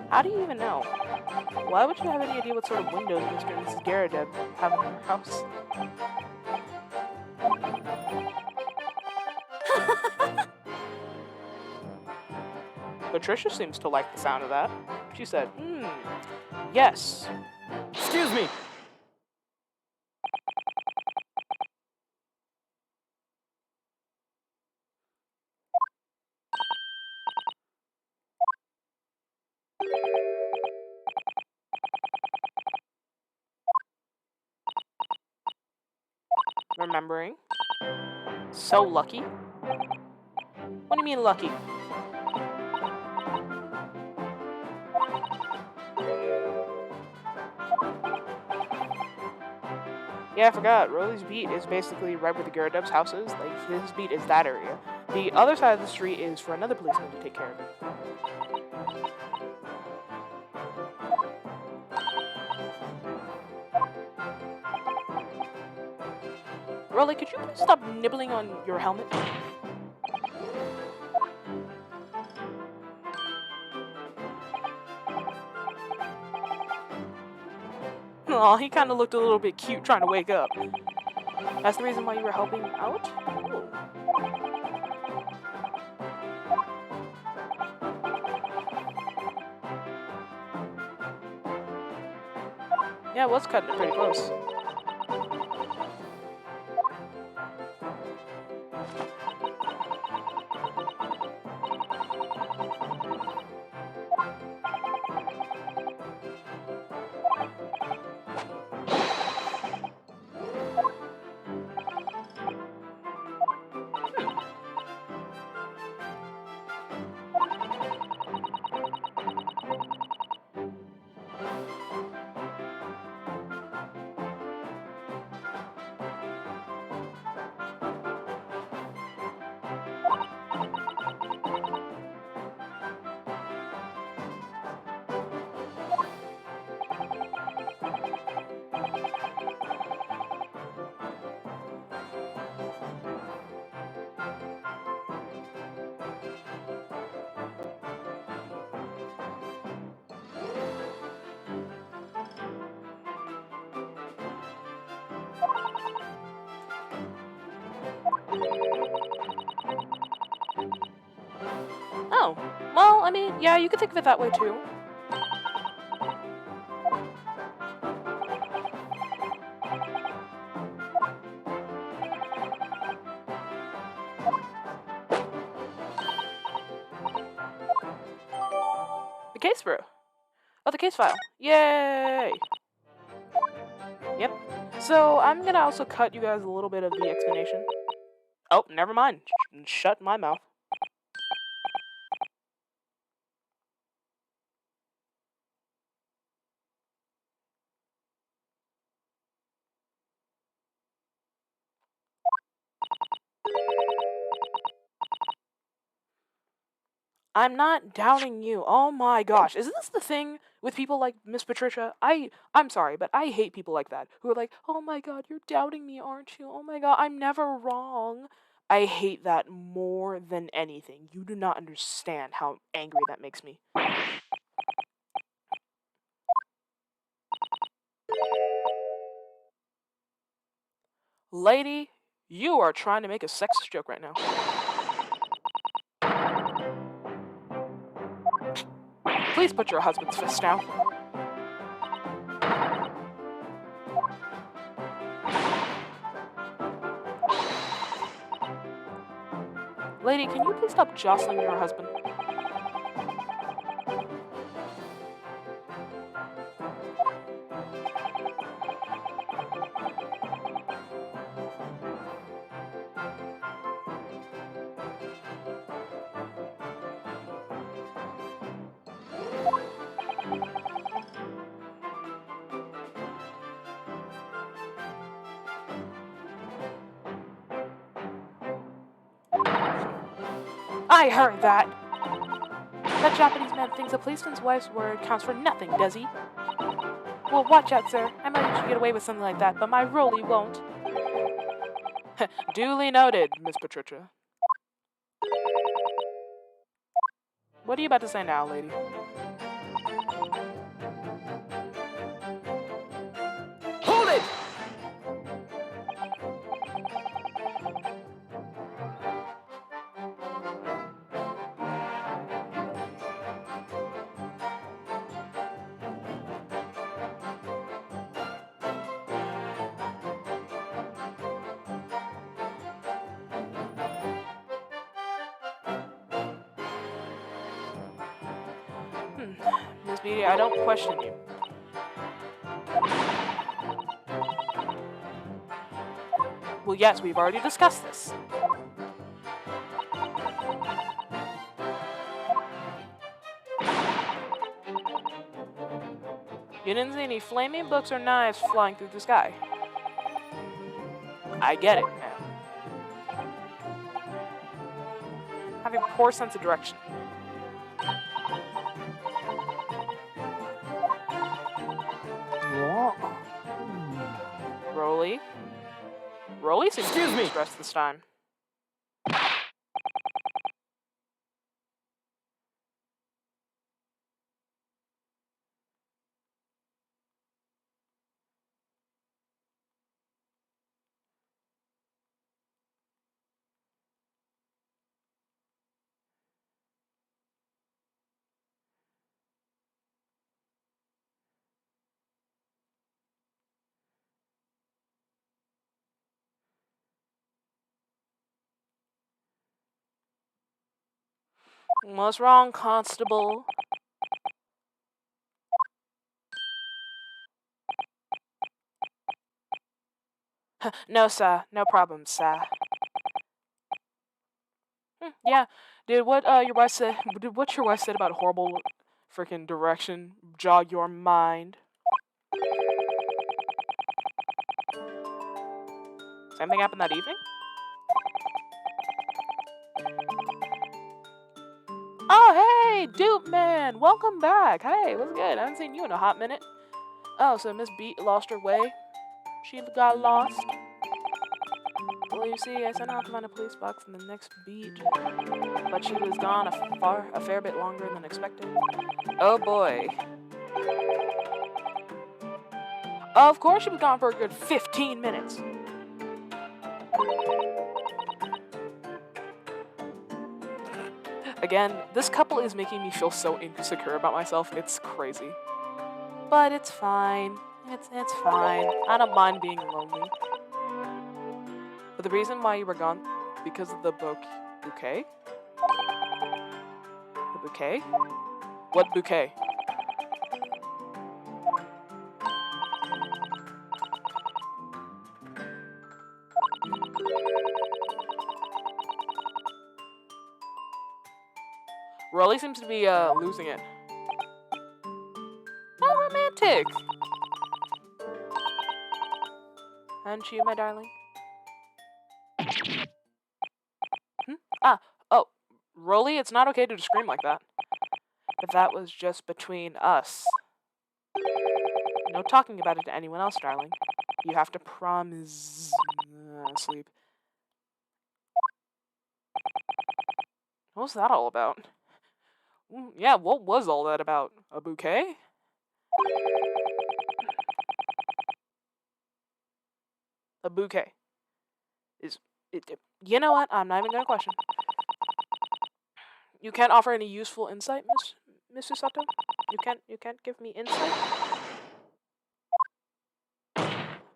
How do you even know? Why would you have any idea what sort of windows Mr. and Mrs. Garrett have in their house? Patricia seems to like the sound of that. She said, yes.
Excuse me!
Remembering. So lucky. What do you mean lucky? Yeah, I forgot. Rolly's beat is basically right where the Gyarados house is. Like, his beat is that area. The other side of the street is for another policeman to take care of it. Rolly, could you please stop nibbling on your helmet? Aw, he kind of looked a little bit cute trying to wake up. That's the reason why you were helping out? Ooh. Yeah, it was cutting it pretty close. Oh, well, I mean, yeah, you could think of it that way too. The case brew. Oh, the case file. Yay! Yep. So I'm gonna also cut you guys a little bit of the explanation. Oh, never mind. Shut my mouth. I'm not doubting you. Oh my gosh. Isn't this the thing with people like Miss Patricia? I'm sorry, but I hate people like that who are like, "Oh my god, you're doubting me, aren't you? Oh my god, I'm never wrong." I hate that more than anything. You do not understand how angry that makes me. Lady, you are trying to make a sexist joke right now. Please put your husband's fist down. Lady, can you please stop jostling your husband? I heard that. That Japanese man thinks a policeman's wife's word counts for nothing, does he? Well, watch out, sir. I might let you get away with something like that, but my Rolly won't. Duly noted, Miss Patricia. What are you about to say now, lady?
Hold it!
Miss Beatty, I don't question you. Well, yes, we've already discussed this. You didn't see any flaming books or knives flying through the sky. I get it now. Having poor sense of direction. Rolly? Rolly seems to be stressed this time. What's wrong, Constable? No, sir. No problem, sir. Yeah. Did what your wife said? Did what your wife said about horrible freaking direction jog your mind? Same thing happened that evening? Man, welcome back. Hey, what's good? I haven't seen you in a hot minute. Oh, so Miss Beat lost her way. She got lost. Well, you see, I sent out to find a police box in the next beat, but she was gone a fair bit longer than expected. Oh boy. Of course she was gone for a good 15 minutes. Again, this couple is making me feel so insecure about myself. It's crazy. But it's fine. It's fine. I don't mind being lonely. But the reason why you were gone, because of the bouquet? The bouquet? What bouquet? Rolly seems to be losing it. How romantic! Aren't you, my darling? Oh, Rolly, it's not okay to scream like that. But that was just between us. No talking about it to anyone else, darling. You have to promise. Sleep. What was that all about? Yeah, what was all that about? A bouquet? A bouquet. You know what? I'm not even gonna question. You can't offer any useful insight, Miss Usato? You can't give me insight?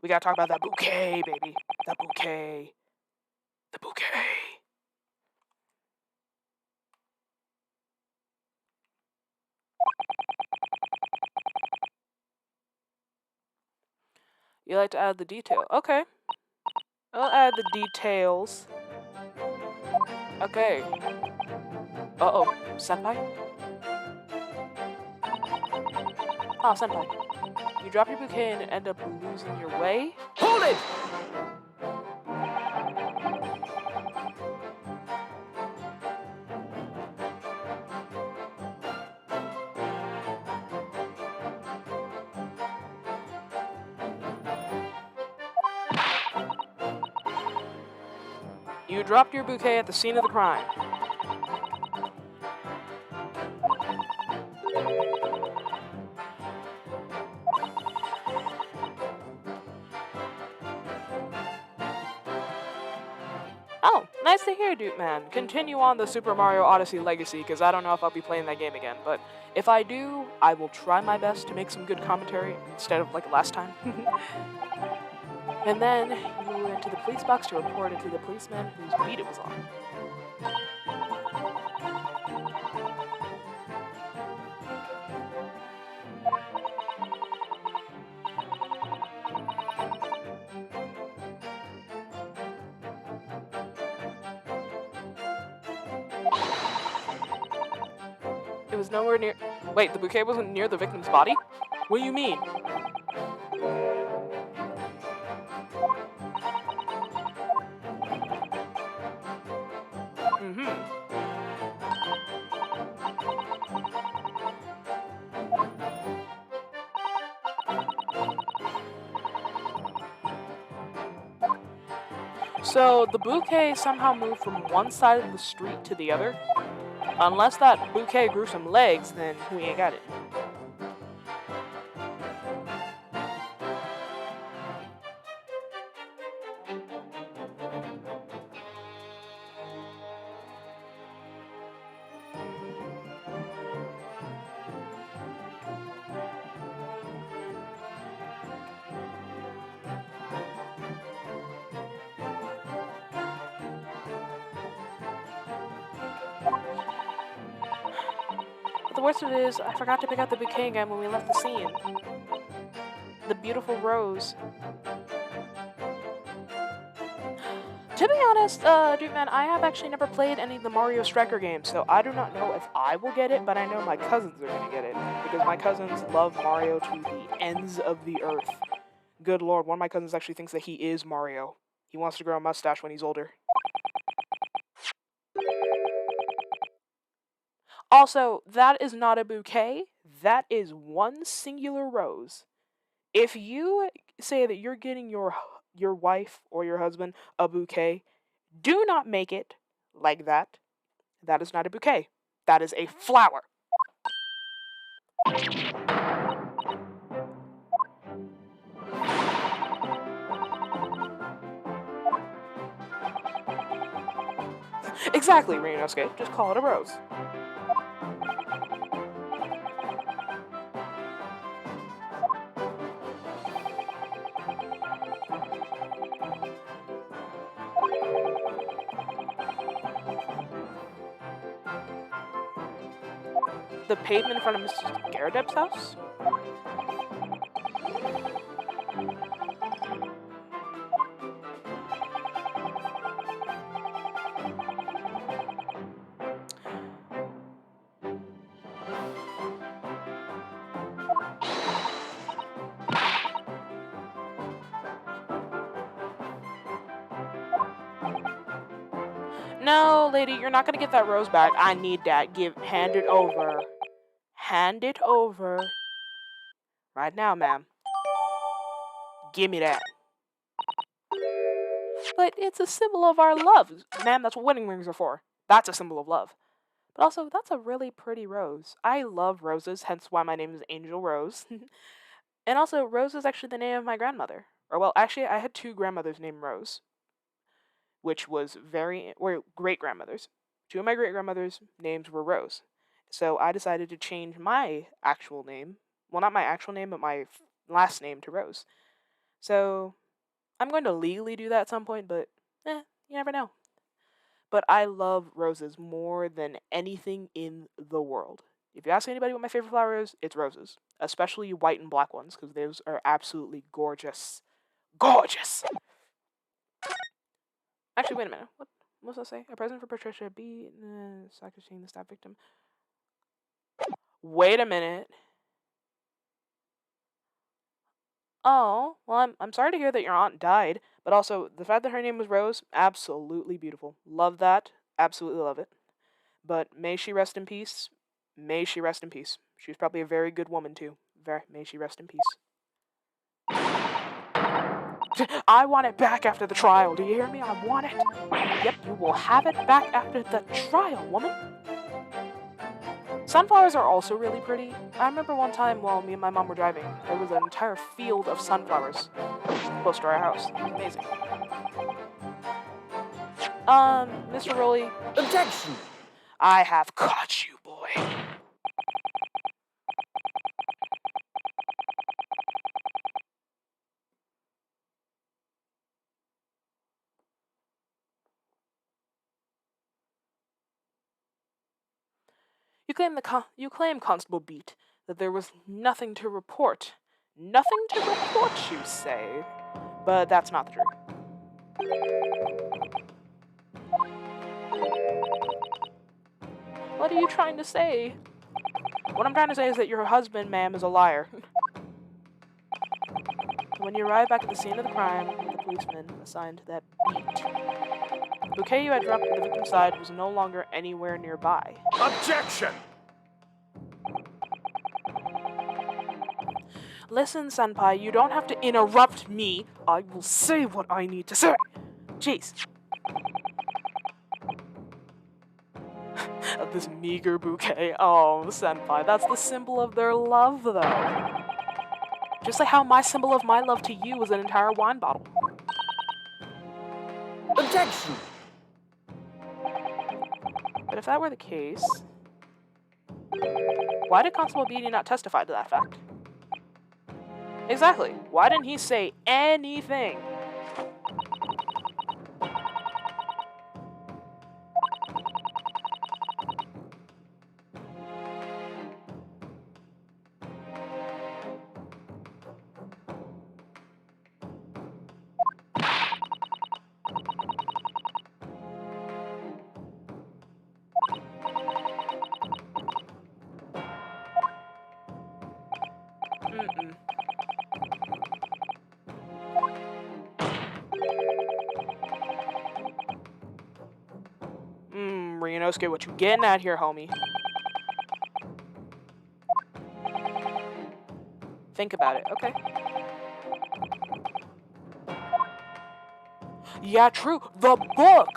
We gotta talk about that bouquet, baby. That bouquet. The bouquet. You like to add the detail. Okay. I'll add the details. Okay. Uh-oh. Senpai? Oh, senpai. You drop your bouquet and end up losing your way?
Hold it!
You dropped your bouquet at the scene of the crime. Oh, nice to hear, Dude Man. Continue on the Super Mario Odyssey legacy, because I don't know if I'll be playing that game again, but if I do, I will try my best to make some good commentary instead of like last time. And then you went to the police box to report it to the policeman whose beat it was on. It was nowhere near. Wait, the bouquet wasn't near the victim's body? What do you mean? So the bouquet somehow moved from one side of the street to the other? Unless that bouquet grew some legs, then we ain't got it. But the worst of it is, I forgot to pick out the bouquet again when we left the scene. The beautiful rose. To be honest, Dude Man, I have actually never played any of the Mario Striker games, so I do not know if I will get it, but I know my cousins are gonna get it, because my cousins love Mario to the ends of the earth. Good lord, one of my cousins actually thinks that he is Mario. He wants to grow a mustache when he's older. Also, that is not a bouquet. That is one singular rose. If you say that you're getting your wife or your husband a bouquet, do not make it like that. That is not a bouquet. That is a flower. Exactly, Ryunosuke. Just call it a rose. The pavement in front of Mr. Garradeb's house? No, lady, you're not gonna get that rose back. I need that. Hand it over. Hand it over. Right now, ma'am. Give me that. But it's a symbol of our love. Ma'am, that's what wedding rings are for. That's a symbol of love. But also, that's a really pretty rose. I love roses, hence why my name is Angel Rose. And also, Rose is actually the name of my grandmother. Or, well, actually, I had two grandmothers named Rose, which were great grandmothers. Two of my great grandmothers' names were Rose. So I decided to change my actual name. Well, not my actual name, but my last name to Rose. So I'm going to legally do that at some point, but you never know. But I love roses more than anything in the world. If you ask anybody what my favorite flower is, it's roses. Especially white and black ones, because those are absolutely gorgeous. Gorgeous! Actually, wait a minute. What was I say? A present for Patricia. Sacrificing the stab victim. Wait a minute. Oh, well, I'm sorry to hear that your aunt died, but also the fact that her name was Rose, absolutely beautiful. Love that. Absolutely love it. But may she rest in peace. May she rest in peace. She was probably a very good woman, too. May she rest in peace. I want it back after the trial. Do you hear me? I want it. Yep, you will have it back after the trial, woman. Sunflowers are also really pretty. I remember one time while me and my mom were driving, there was an entire field of sunflowers close to our house. Amazing. Mr. Rowley.
Objection!
I have caught you, boy. You claim, Constable Beat, that there was nothing to report. Nothing to report, you say? But that's not the truth. What are you trying to say? What I'm trying to say is that your husband, ma'am, is a liar. When you arrive back at the scene of the crime, the policeman assigned to that beat. The bouquet you had dropped at the victim's side was no longer anywhere nearby.
Objection!
Listen, Senpai, you don't have to interrupt me. I will say what I need to say. Jeez. This meager bouquet. Oh, Senpai, that's the symbol of their love, though. Just like how my symbol of my love to you was an entire wine bottle.
Objection!
But if that were the case, why did Constable Beatty not testify to that fact? Exactly. Why didn't he say anything? Ryunosuke, what you getting at here, homie? Think about it, okay? Yeah, true. The book!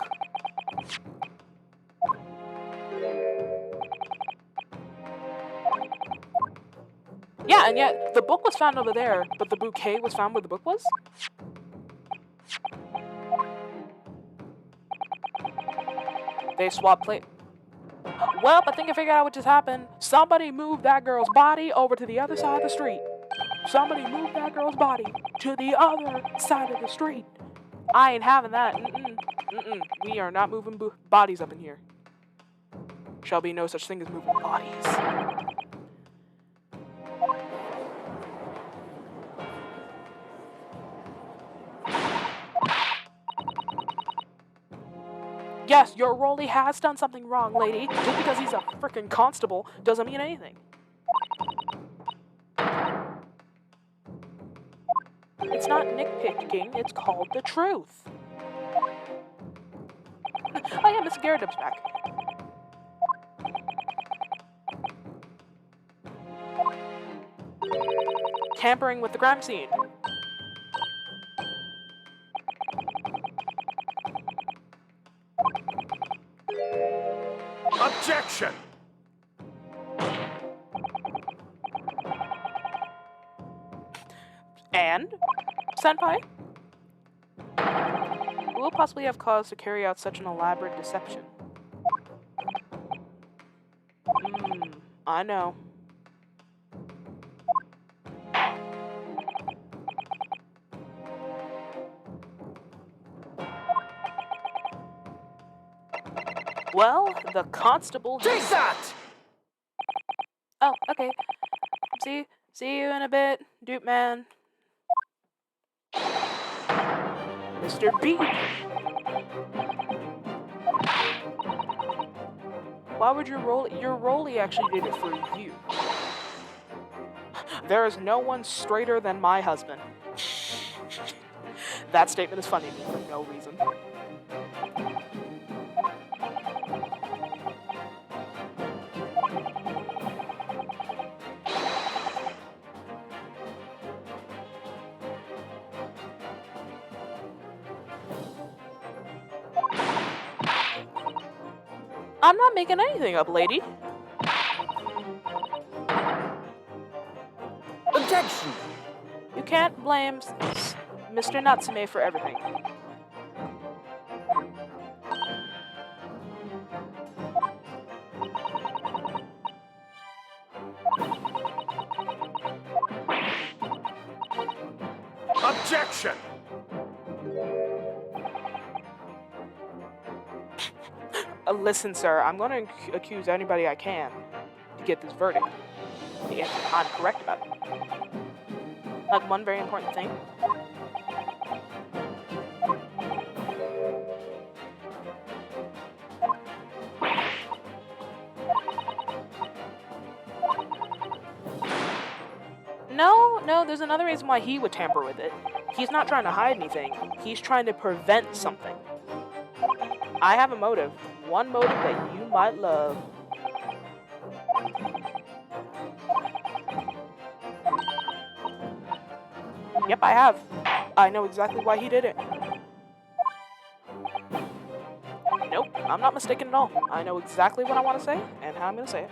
Yeah, and yet the book was found over there, but the bouquet was found where the book was? They swapped plate. Well, I think I figured out what just happened. Somebody moved that girl's body over to the other side of the street. Somebody moved that girl's body to the other side of the street. I ain't having that. We are not moving bodies up in here. Shall be no such thing as moving bodies. Yes, your Rolly has done something wrong, lady. Just because he's a freaking constable doesn't mean anything. It's not nitpicking, it's called the truth. Oh yeah, Mr. Garrett's back. Tampering with the crime scene.
Objection!
And, Senpai, who will possibly have cause to carry out such an elaborate deception? I know. Well, the constable...
Take that!
Oh, okay. See you in a bit, Dupe Man. Mr. B. Why would your Rolly actually did it for you? There is no one straighter than my husband. That statement is funny to me for no reason. I'm not making anything up, lady.
Objection!
You can't blame Mr. Natsume for everything.
Objection!
Listen, sir, I'm going to accuse anybody I can to get this verdict. If I'm correct about it. Like, one very important thing. No, there's another reason why he would tamper with it. He's not trying to hide anything. He's trying to prevent something. I have a motive. One motive that you might love. Yep, I have. I know exactly why he did it. Nope, I'm not mistaken at all. I know exactly what I want to say and how I'm going to say it.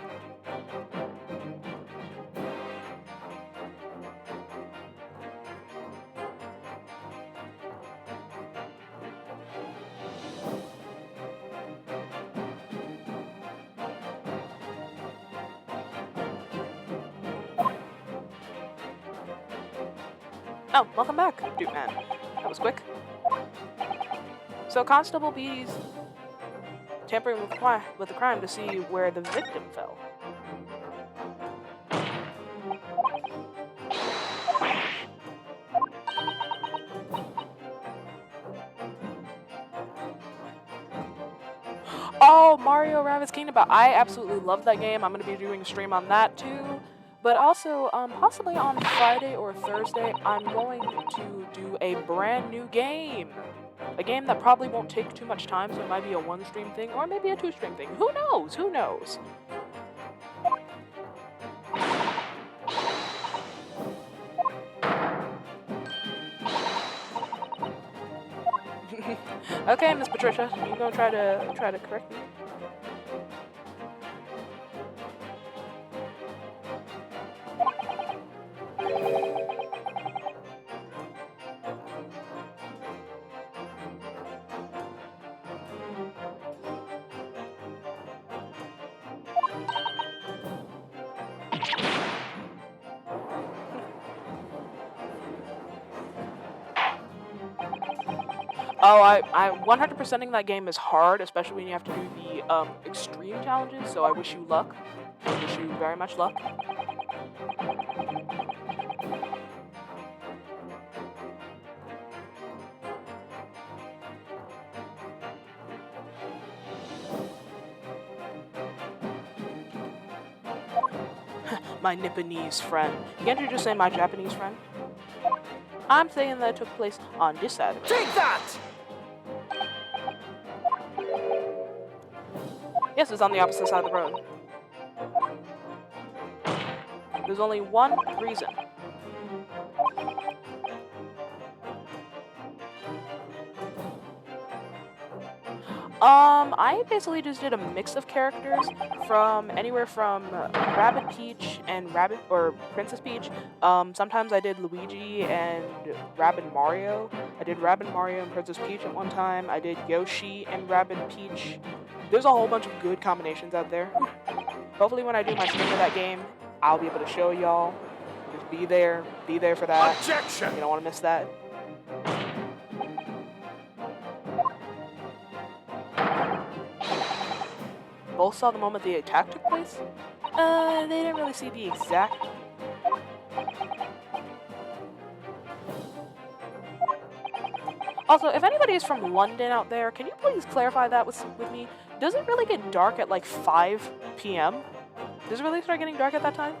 Oh, welcome back, Dupe Man. That was quick. So Constable B's tampering with the crime to see where the victim fell. Oh, Mario Rabbids Kingdom, but I absolutely love that game. I'm going to be doing a stream on that too. But also, possibly on Friday or Thursday, I'm going to do a brand new game. A game that probably won't take too much time, so it might be a one-stream thing, or maybe a two-stream thing. Who knows? Who knows? Okay, Miss Patricia, you gonna try to correct me? Oh, I 100%ing that game is hard, especially when you have to do the extreme challenges. So I wish you luck. I wish you very much luck. My Nipponese friend. Can't you just say my Japanese friend? I'm saying that it took place on this side of it.
Take that!
Yes, it's on the opposite side of the road. There's only one reason. I basically just did a mix of characters from anywhere from Rabbit Peach and Rabbit or Princess Peach. Sometimes I did Luigi and Rabbit Mario. I did Rabbit Mario and Princess Peach at one time. I did Yoshi and Rabbit Peach. There's a whole bunch of good combinations out there. Hopefully when I do my stream of that game, I'll be able to show y'all. Just be there for that.
Objection!
You don't want to miss that. Both saw the moment the attack took place? They didn't really see the exact... Also, if anybody is from London out there, can you please clarify that with me? Does it really get dark at like 5 p.m.? Does it really start getting dark at that time?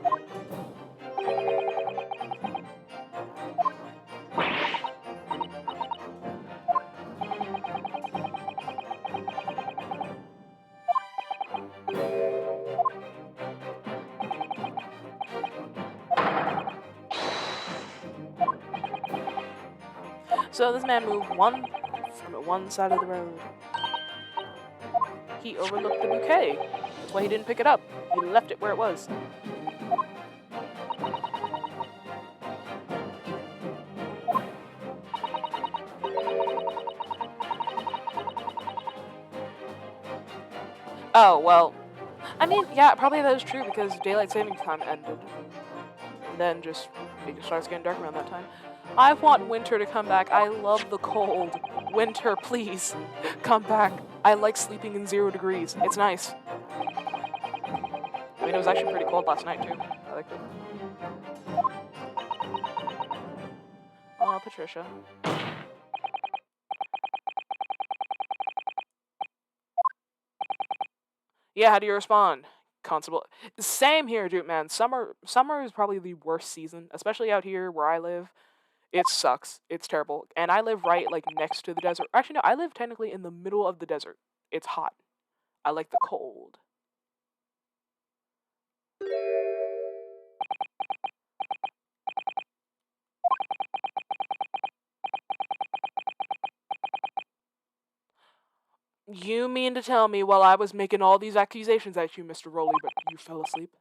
So this man moved from one side of the road. He overlooked the bouquet. That's why he didn't pick it up. He left it where it was. Oh, well, I mean, yeah, probably that is true because daylight saving time ended. And then it just starts getting dark around that time. I want winter to come back. I love the cold. Winter, please, come back. I like sleeping in 0 degrees. It's nice. I mean, it was actually pretty cold last night, too. I liked it. Oh, Patricia. Yeah, how do you respond? Constable. Same here, dude, man. Summer is probably the worst season, especially out here where I live. It sucks. It's terrible. And I live right, like, next to the desert. Actually, no, I live technically in the middle of the desert. It's hot. I like the cold. You mean to tell me while I was making all these accusations at you, Mr. Rowley, but you fell asleep?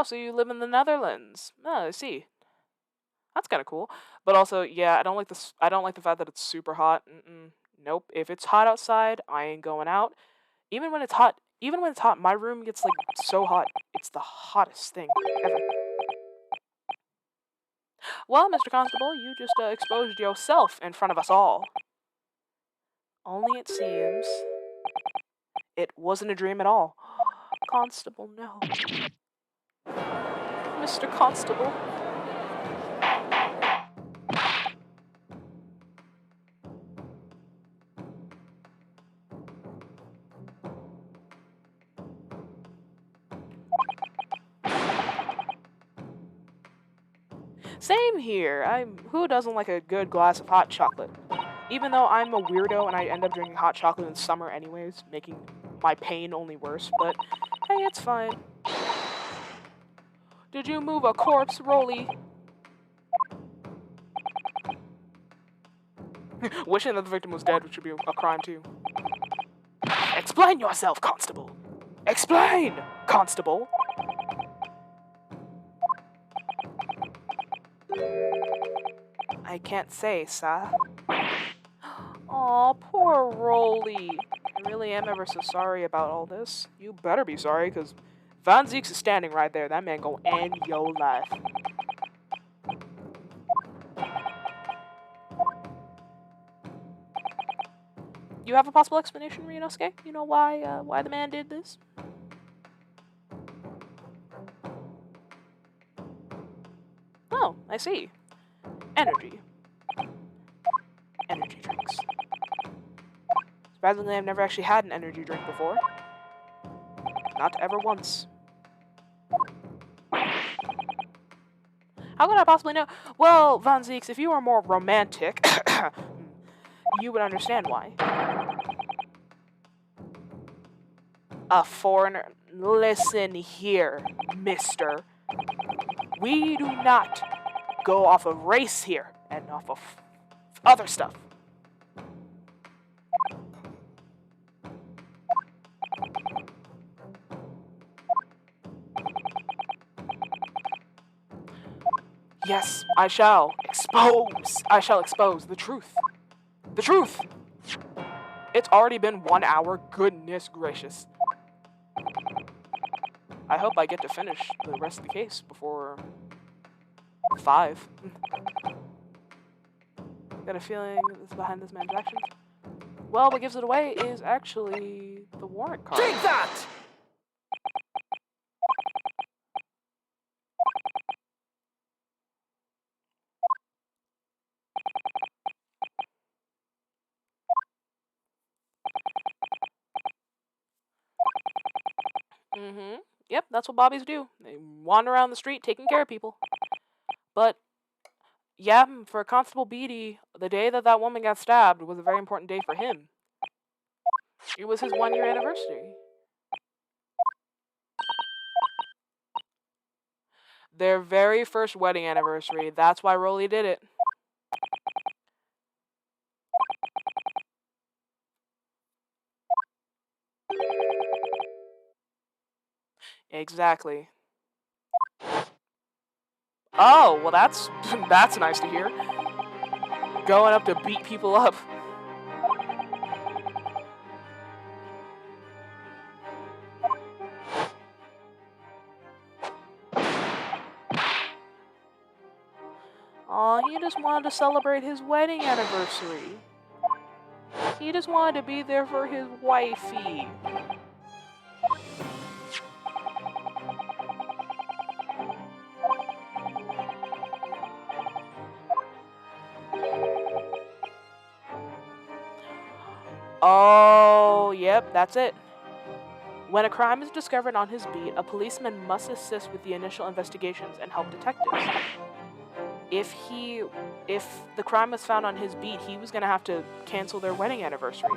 So you live in the Netherlands. Oh, I see. That's kind of cool. But also, yeah, I don't like this. I don't like the fact that it's super hot. Nope. If it's hot outside, I ain't going out. Even when it's hot, my room gets like so hot. It's the hottest thing ever. Well, Mr. Constable, you just exposed yourself in front of us all. Only it seems it wasn't a dream at all. Constable, no. Mr. Constable. Same here. Who doesn't like a good glass of hot chocolate? Even though I'm a weirdo and I end up drinking hot chocolate in summer anyways, making my pain only worse, but hey, it's fine. Did you move a corpse, Rolly? Wishing that the victim was dead, which would be a crime too. Explain yourself, Constable! Explain, Constable! I can't say, sir. Aw, poor Rolly. I really am ever so sorry about all this. You better be sorry, because Van Zeeks is standing right there. That man gonna end your life. You have a possible explanation, Ryunosuke? You know why the man did this? Oh, I see. Energy. Energy drinks. Surprisingly, I've never actually had an energy drink before. Not ever once. How could I possibly know? Well, Van Zeeks, if you were more romantic, you would understand why. A foreigner. Listen here, mister. We do not go off of race here and off of other stuff. Yes, I shall expose the truth. The truth! It's already been 1 hour, goodness gracious. I hope I get to finish the rest of the case before 5. Got a feeling that's behind this man's actions. Well, what gives it away is actually the warrant card.
Take that!
Yep, that's what Bobbies do. They wander around the street taking care of people. But, yeah, for Constable Beatty, the day that woman got stabbed was a very important day for him. It was his 1-year anniversary. Their very first wedding anniversary. That's why Rolly did it. Exactly. Oh, well that's nice to hear. Going up to beat people up. Aw, he just wanted to celebrate his wedding anniversary. He just wanted to be there for his wifey. Oh, yep, that's it. When a crime is discovered on his beat, a policeman must assist with the initial investigations and help detectives. If the crime was found on his beat, he was gonna have to cancel their wedding anniversary.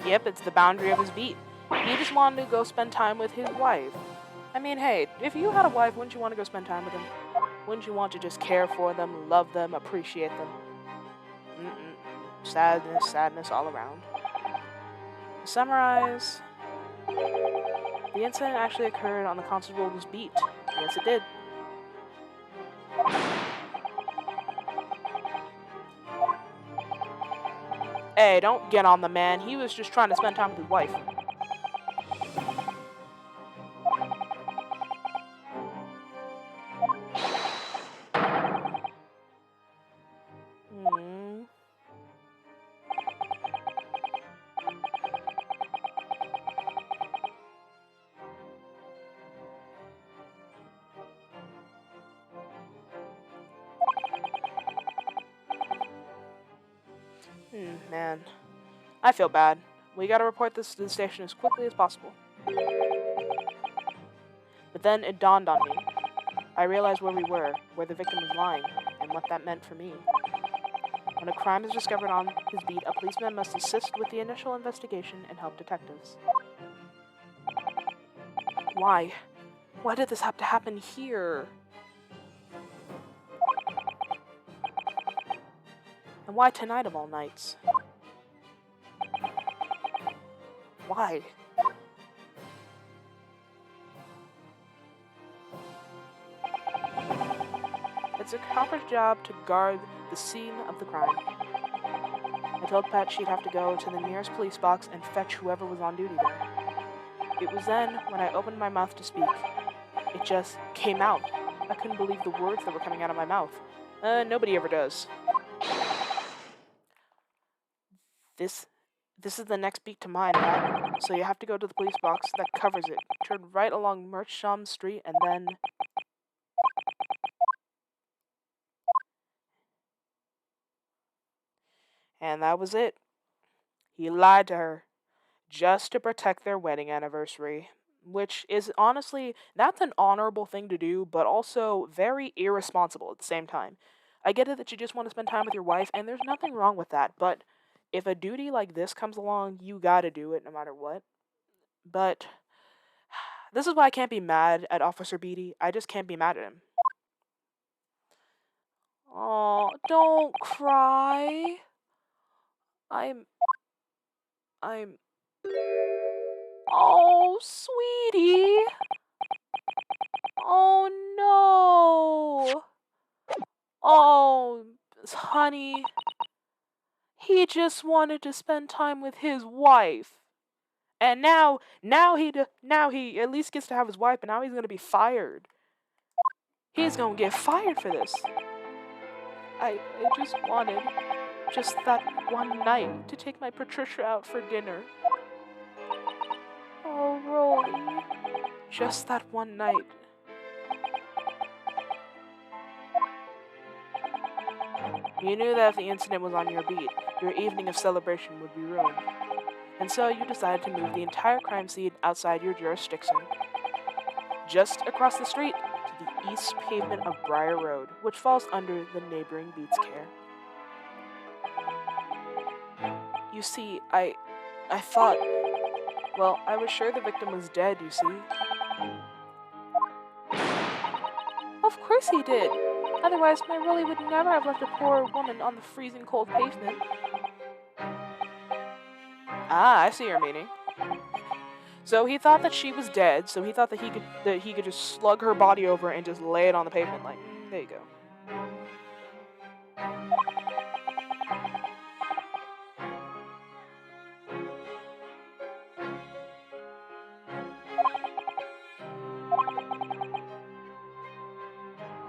Yep, it's the boundary of his beat. He just wanted to go spend time with his wife. I mean, hey, if you had a wife, wouldn't you want to go spend time with them? Wouldn't you want to just care for them, love them, appreciate them? Sadness all around. To summarize, the incident actually occurred on the constable's beat. Yes, it did. Hey, don't get on the man. He was just trying to spend time with his wife. Man. I feel bad. We gotta report this to the station as quickly as possible. But then it dawned on me. I realized where we were, where the victim was lying, and what that meant for me. When a crime is discovered on his beat, a policeman must assist with the initial investigation and help detectives. Why? Why did this have to happen here? And why tonight of all nights? Why? It's a copper's job to guard the scene of the crime. I told Pat she'd have to go to the nearest police box and fetch whoever was on duty there. It was then, when I opened my mouth to speak, it just came out. I couldn't believe the words that were coming out of my mouth. Nobody ever does. This is the next beat to mine, Pat. So you have to go to the police box that covers it. Turn right along Merchsham Street and then... And that was it. He lied to her, just to protect their wedding anniversary. Which is honestly, that's an honorable thing to do, but also very irresponsible at the same time. I get it that you just want to spend time with your wife, and there's nothing wrong with that, but if a duty like this comes along, you gotta do it no matter what. But this is why I can't be mad at Officer Beatty. I just can't be mad at him. Oh, don't cry. I'm... Oh, sweetie. Oh, no. Oh, honey. He just wanted to spend time with his wife. And now he at least gets to have his wife, but now he's gonna be fired. He's gonna get fired for this. I just wanted just that one night to take my Patricia out for dinner. Oh, Rolly. Just that one night. You knew that if the incident was on your beat, your evening of celebration would be ruined. And so you decided to move the entire crime scene outside your jurisdiction, just across the street to the east pavement of Briar Road, which falls under the neighboring beat's care. You see, I thought, well, I was sure the victim was dead, you see. Of course he did. Otherwise, my Rolly would never have left a poor woman on the freezing cold pavement. Ah, I see your meaning. So he thought that she was dead, so he thought that he could just slug her body over and just lay it on the pavement, like, there you go.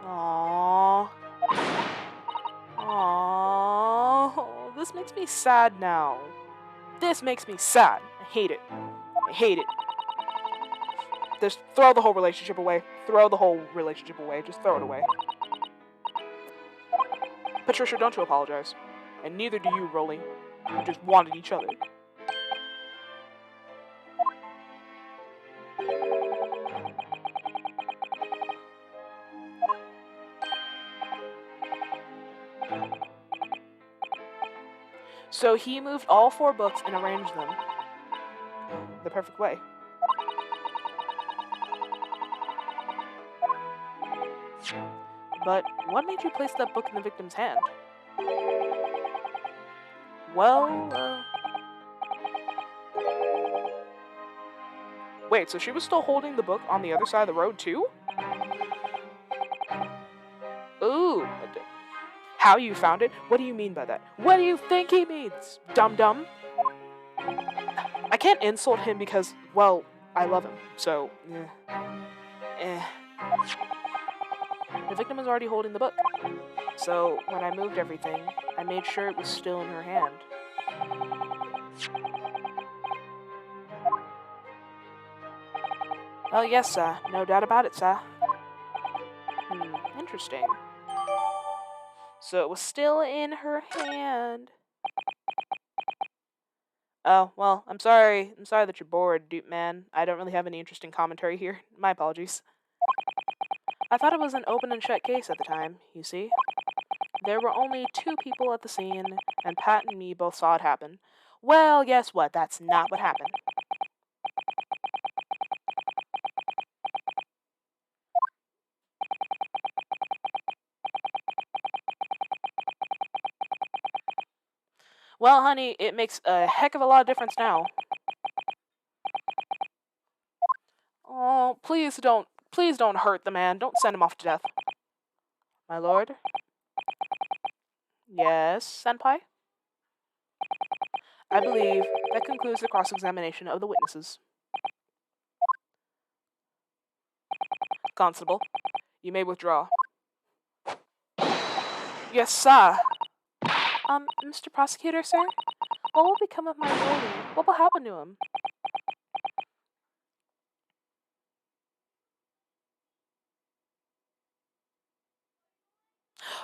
Aww. Aww. This makes me sad now. This makes me sad. I hate it. I hate it. Just throw the whole relationship away. Throw the whole relationship away. Just throw it away. Patricia, don't you apologize. And neither do you, Rolly. You just wanted each other. So he moved all 4 books and arranged them the perfect way. But what made you place that book in the victim's hand? Well, wait, so she was still holding the book on the other side of the road too? Ooh. How you found it? What do you mean by that? What do you think he means? Dum-dum? I can't insult him because, well, I love him, so, The victim was already holding the book, so when I moved everything, I made sure it was still in her hand. Oh yes, sir. No doubt about it, sir. Interesting. So it was still in her hand. Oh, well, I'm sorry. I'm sorry that you're bored, dude man. I don't really have any interesting commentary here. My apologies. I thought it was an open and shut case at the time, you see. There were only 2 people at the scene, and Pat and me both saw it happen. Well, guess what? That's not what happened. Well, honey, it makes a heck of a lot of difference now. Oh, please don't hurt the man. Don't send him off to death. My lord? Yes, senpai? I believe that concludes the cross-examination of the witnesses. Constable, you may withdraw. Yes, sir. Mr. Prosecutor, sir? What will become of my lady? What will happen to him?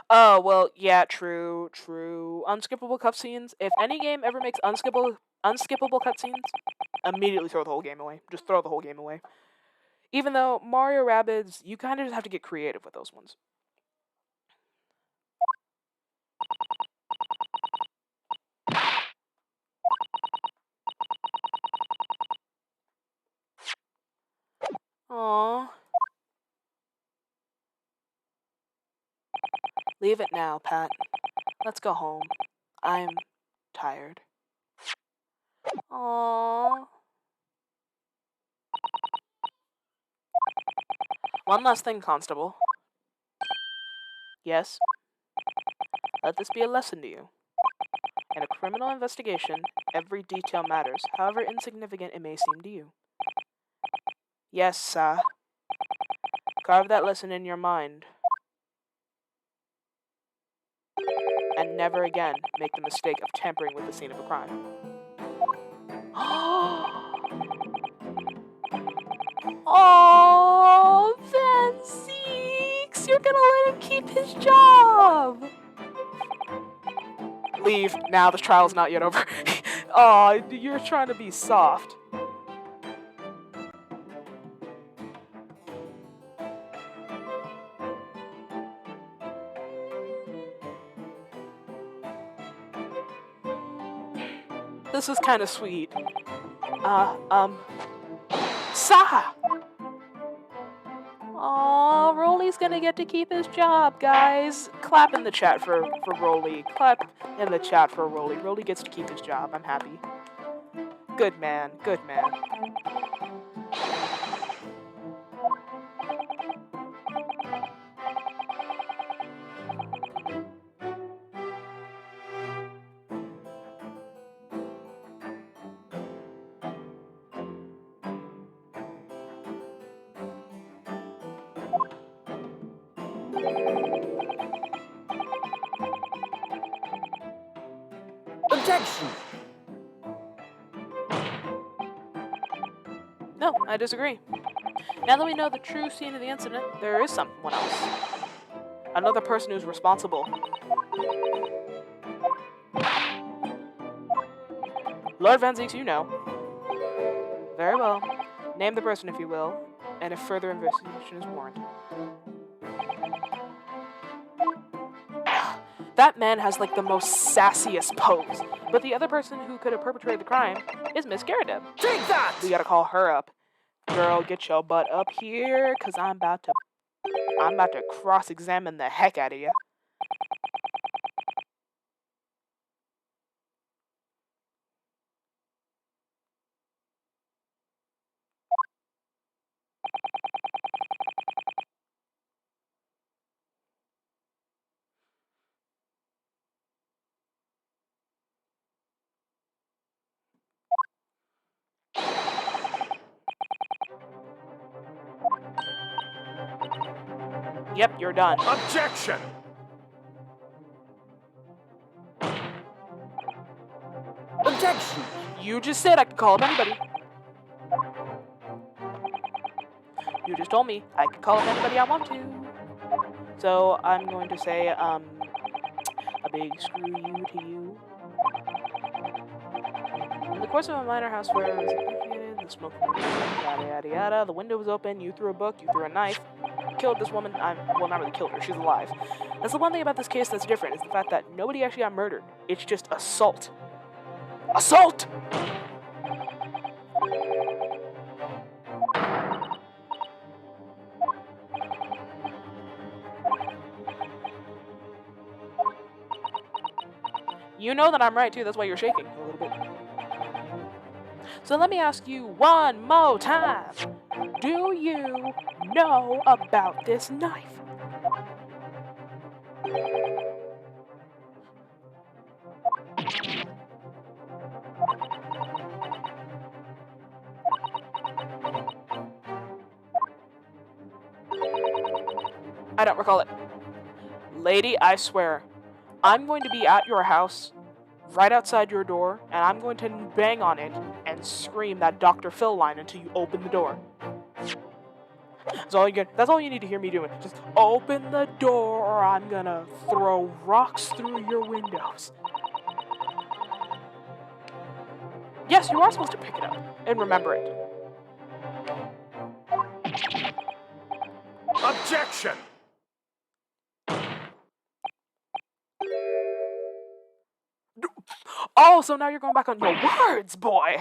Oh, well, yeah, true. Unskippable cutscenes. If any game ever makes unskippable cutscenes, immediately throw the whole game away. Just throw the whole game away. Even though Mario Rabbids, you kind of just have to get creative with those ones. Aww. Leave it now, Pat. Let's go home. I'm tired. Aww. One last thing, Constable. Yes? Let this be a lesson to you. In a criminal investigation, every detail matters, however insignificant it may seem to you. Yes, sir. Carve that lesson in your mind. And never again make the mistake of tampering with the scene of a crime. Oh, Van Zeeks! You're gonna let him keep his job! Leave. Now, the trial's not yet over. Aw, you're trying to be soft. This is kind of sweet. Sa! Aw, Rolly's gonna get to keep his job, guys. Clap in the chat for Rolly. Clap in the chat for Rolly. Rolly gets to keep his job. I'm happy. Good man. Good man.
Objection!
No, I disagree. Now that we know the true scene of the incident, there is someone else. Another person who's responsible. Lord Van Zeeks, you know. Very well. Name the person, if you will, and if further investigation is warranted. That man has like the most sassiest pose, but the other person who could have perpetrated the crime is Miss Garrideb.
Take that!
We gotta call her up. Girl, get your butt up here, cause I'm about to cross-examine the heck out of you. Yep, you're done.
Objection! Objection!
You just said I could call up anybody. You just told me I could call up anybody I want to. So I'm going to say, a big screw you to you. the course of a minor house fire, the smoke, yada yada yada. The window was open. You threw a book. You threw a knife. Killed this woman. Well, not really killed her. She's alive. That's the one thing about this case that's different, is the fact that nobody actually got murdered. It's just assault. Assault! You know that I'm right too. That's why you're shaking a little bit. So let me ask you one more time. Do you know about this knife? I don't recall it. Lady, I swear, I'm going to be at your house, right outside your door, and I'm going to bang on it and scream that Dr. Phil line until you open the door. That's all you need to hear me doing. Just open the door or I'm gonna throw rocks through your windows. Yes, you are supposed to pick it up and remember it.
Objection!
Oh, so now you're going back on your words, boy!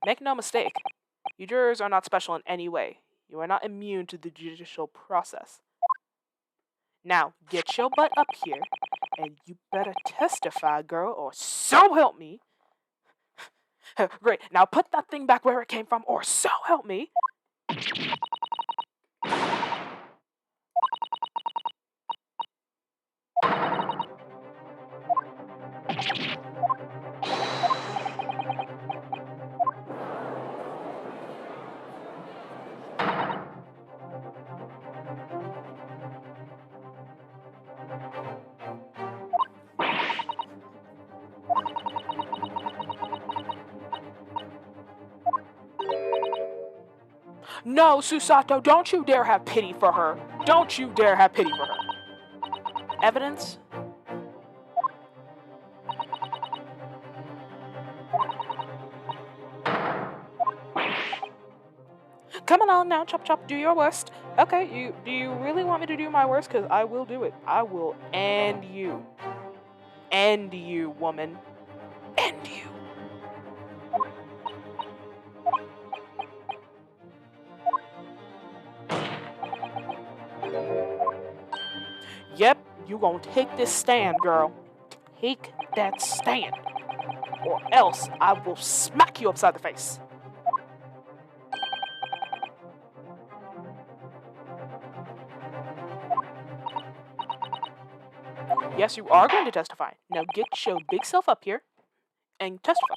Make no mistake, you jurors are not special in any way. You are not immune to the judicial process. Now, get your butt up here, and you better testify, girl, or so help me. Great, now put that thing back where it came from, or so help me. No, Susato, don't you dare have pity for her. Don't you dare have pity for her. Evidence? Come on now, chop chop, do your worst. Okay, do you really want me to do my worst? Because I will do it. I will end you. End you, woman. End you. Yep, you gonna take this stand, girl. Take that stand. Or else I will smack you upside the face. Yes, you are going to testify. Now get your big self up here and testify.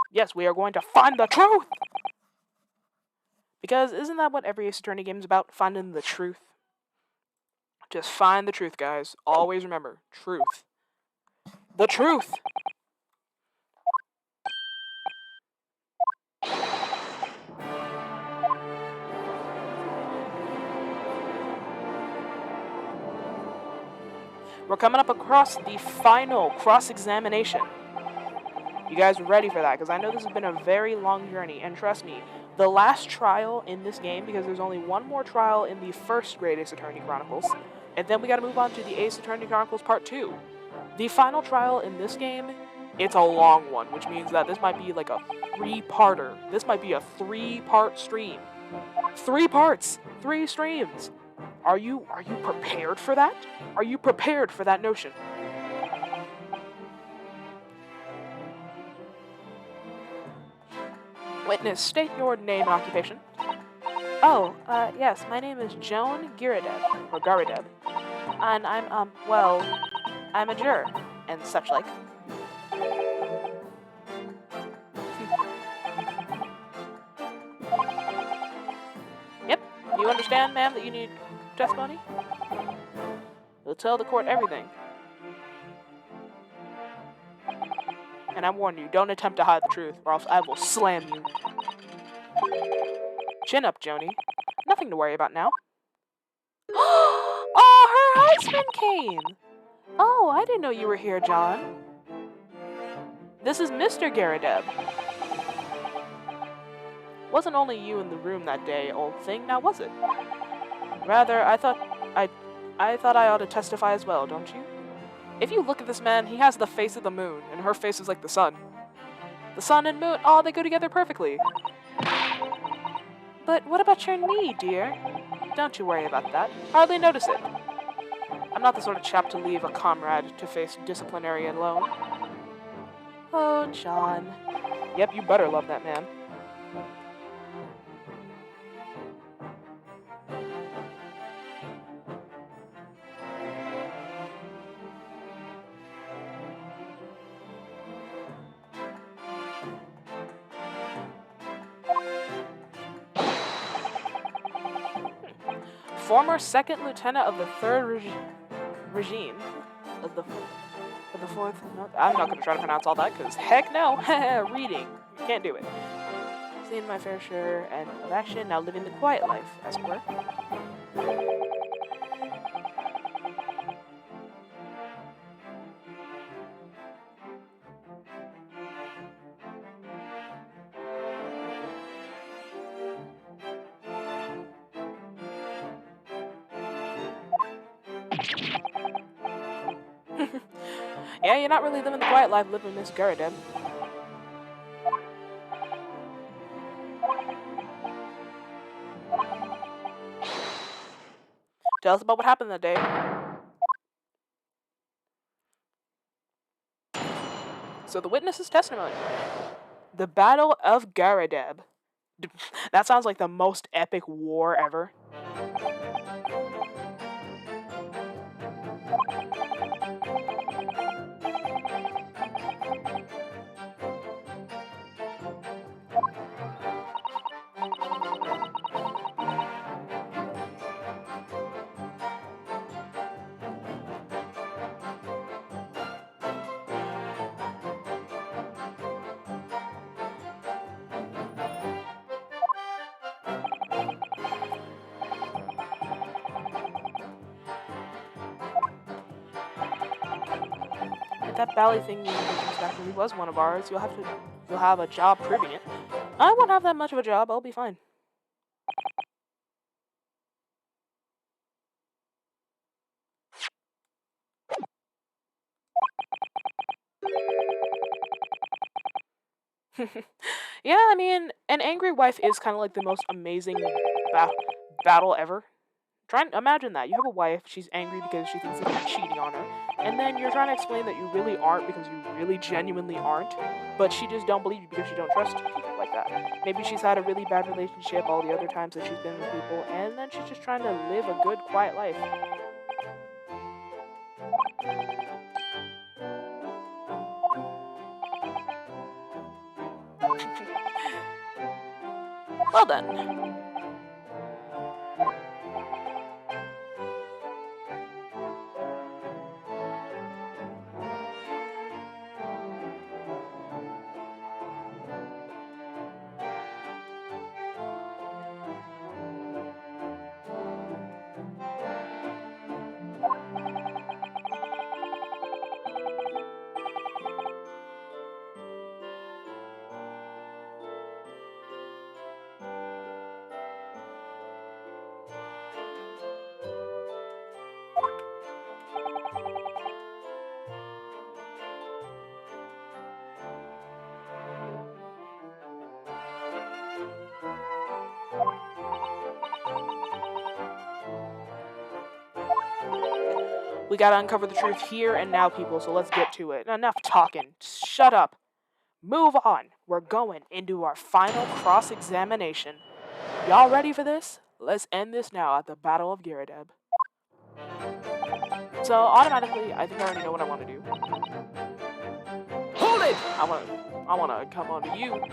Yes, we are going to find the truth! Because isn't that what every Ace Attorney game is about? Finding the truth. Just find the truth, guys. Always remember, truth. The truth! We're coming up across the final cross-examination. You guys are ready for that, because I know this has been a very long journey, and trust me, the last trial in this game, because there's only one more trial in the first Great Ace Attorney Chronicles, and then we gotta move on to the Ace Attorney Chronicles Part 2. The final trial in this game, it's a long one, which means that this might be like a three-parter. This might be a three-part stream. 3 parts! 3 streams! Are you prepared for that? Are you prepared for that notion? Witness, state your name and occupation. Oh, yes, my name is Joan Giradeb, or Garadeb. And I'm a juror, and such like. Yep, you understand, ma'am, that you need testimony? You'll tell the court everything. And I'm warning you, don't attempt to hide the truth, or else I will slam you. Chin up, Joni. Nothing to worry about now. Oh, her husband came! Oh, I didn't know you were here, John. This is Mr. Garadeb. Wasn't only you in the room that day, old thing, now was it? Rather, I thought I ought to testify as well, don't you? If you look at this man, he has the face of the moon, and her face is like the sun. The sun and moon, oh, they go together perfectly. But what about your knee, dear? Don't you worry about that. Hardly notice it. I'm not the sort of chap to leave a comrade to face disciplinary alone. Oh, John. Yep, you better love that man. Former second lieutenant of the third regime of the fourth. No, I'm not going to try to pronounce all that because heck no. Reading, you can't do it. Seen my fair share of action, now living the quiet life, as it were. Yeah, you're not really living the quiet life living Miss Garadeb. Tell us about what happened that day. So the witness's testimony. The Battle of Garadeb. That sounds like the most epic war ever. If that bally thing you actually was one of ours, you'll have a job proving it. I won't have that much of a job, I'll be fine. Yeah, I mean, an angry wife is kind of like the most amazing battle ever. Try and imagine that. You have a wife, she's angry because she thinks that you're cheating on her, and then you're trying to explain that you really aren't because you really genuinely aren't, but she just don't believe you because she don't trust people like that. Maybe she's had a really bad relationship all the other times that she's been with people, and then she's just trying to live a good, quiet life. Well then. We gotta uncover the truth here and now, people, so let's get to it. Enough talking. Shut up. Move on. We're going into our final cross-examination. Y'all ready for this? Let's end this now at the Battle of Garadeb. So, automatically, I think I already know what I want to do.
Hold it!
I wanna come on to you.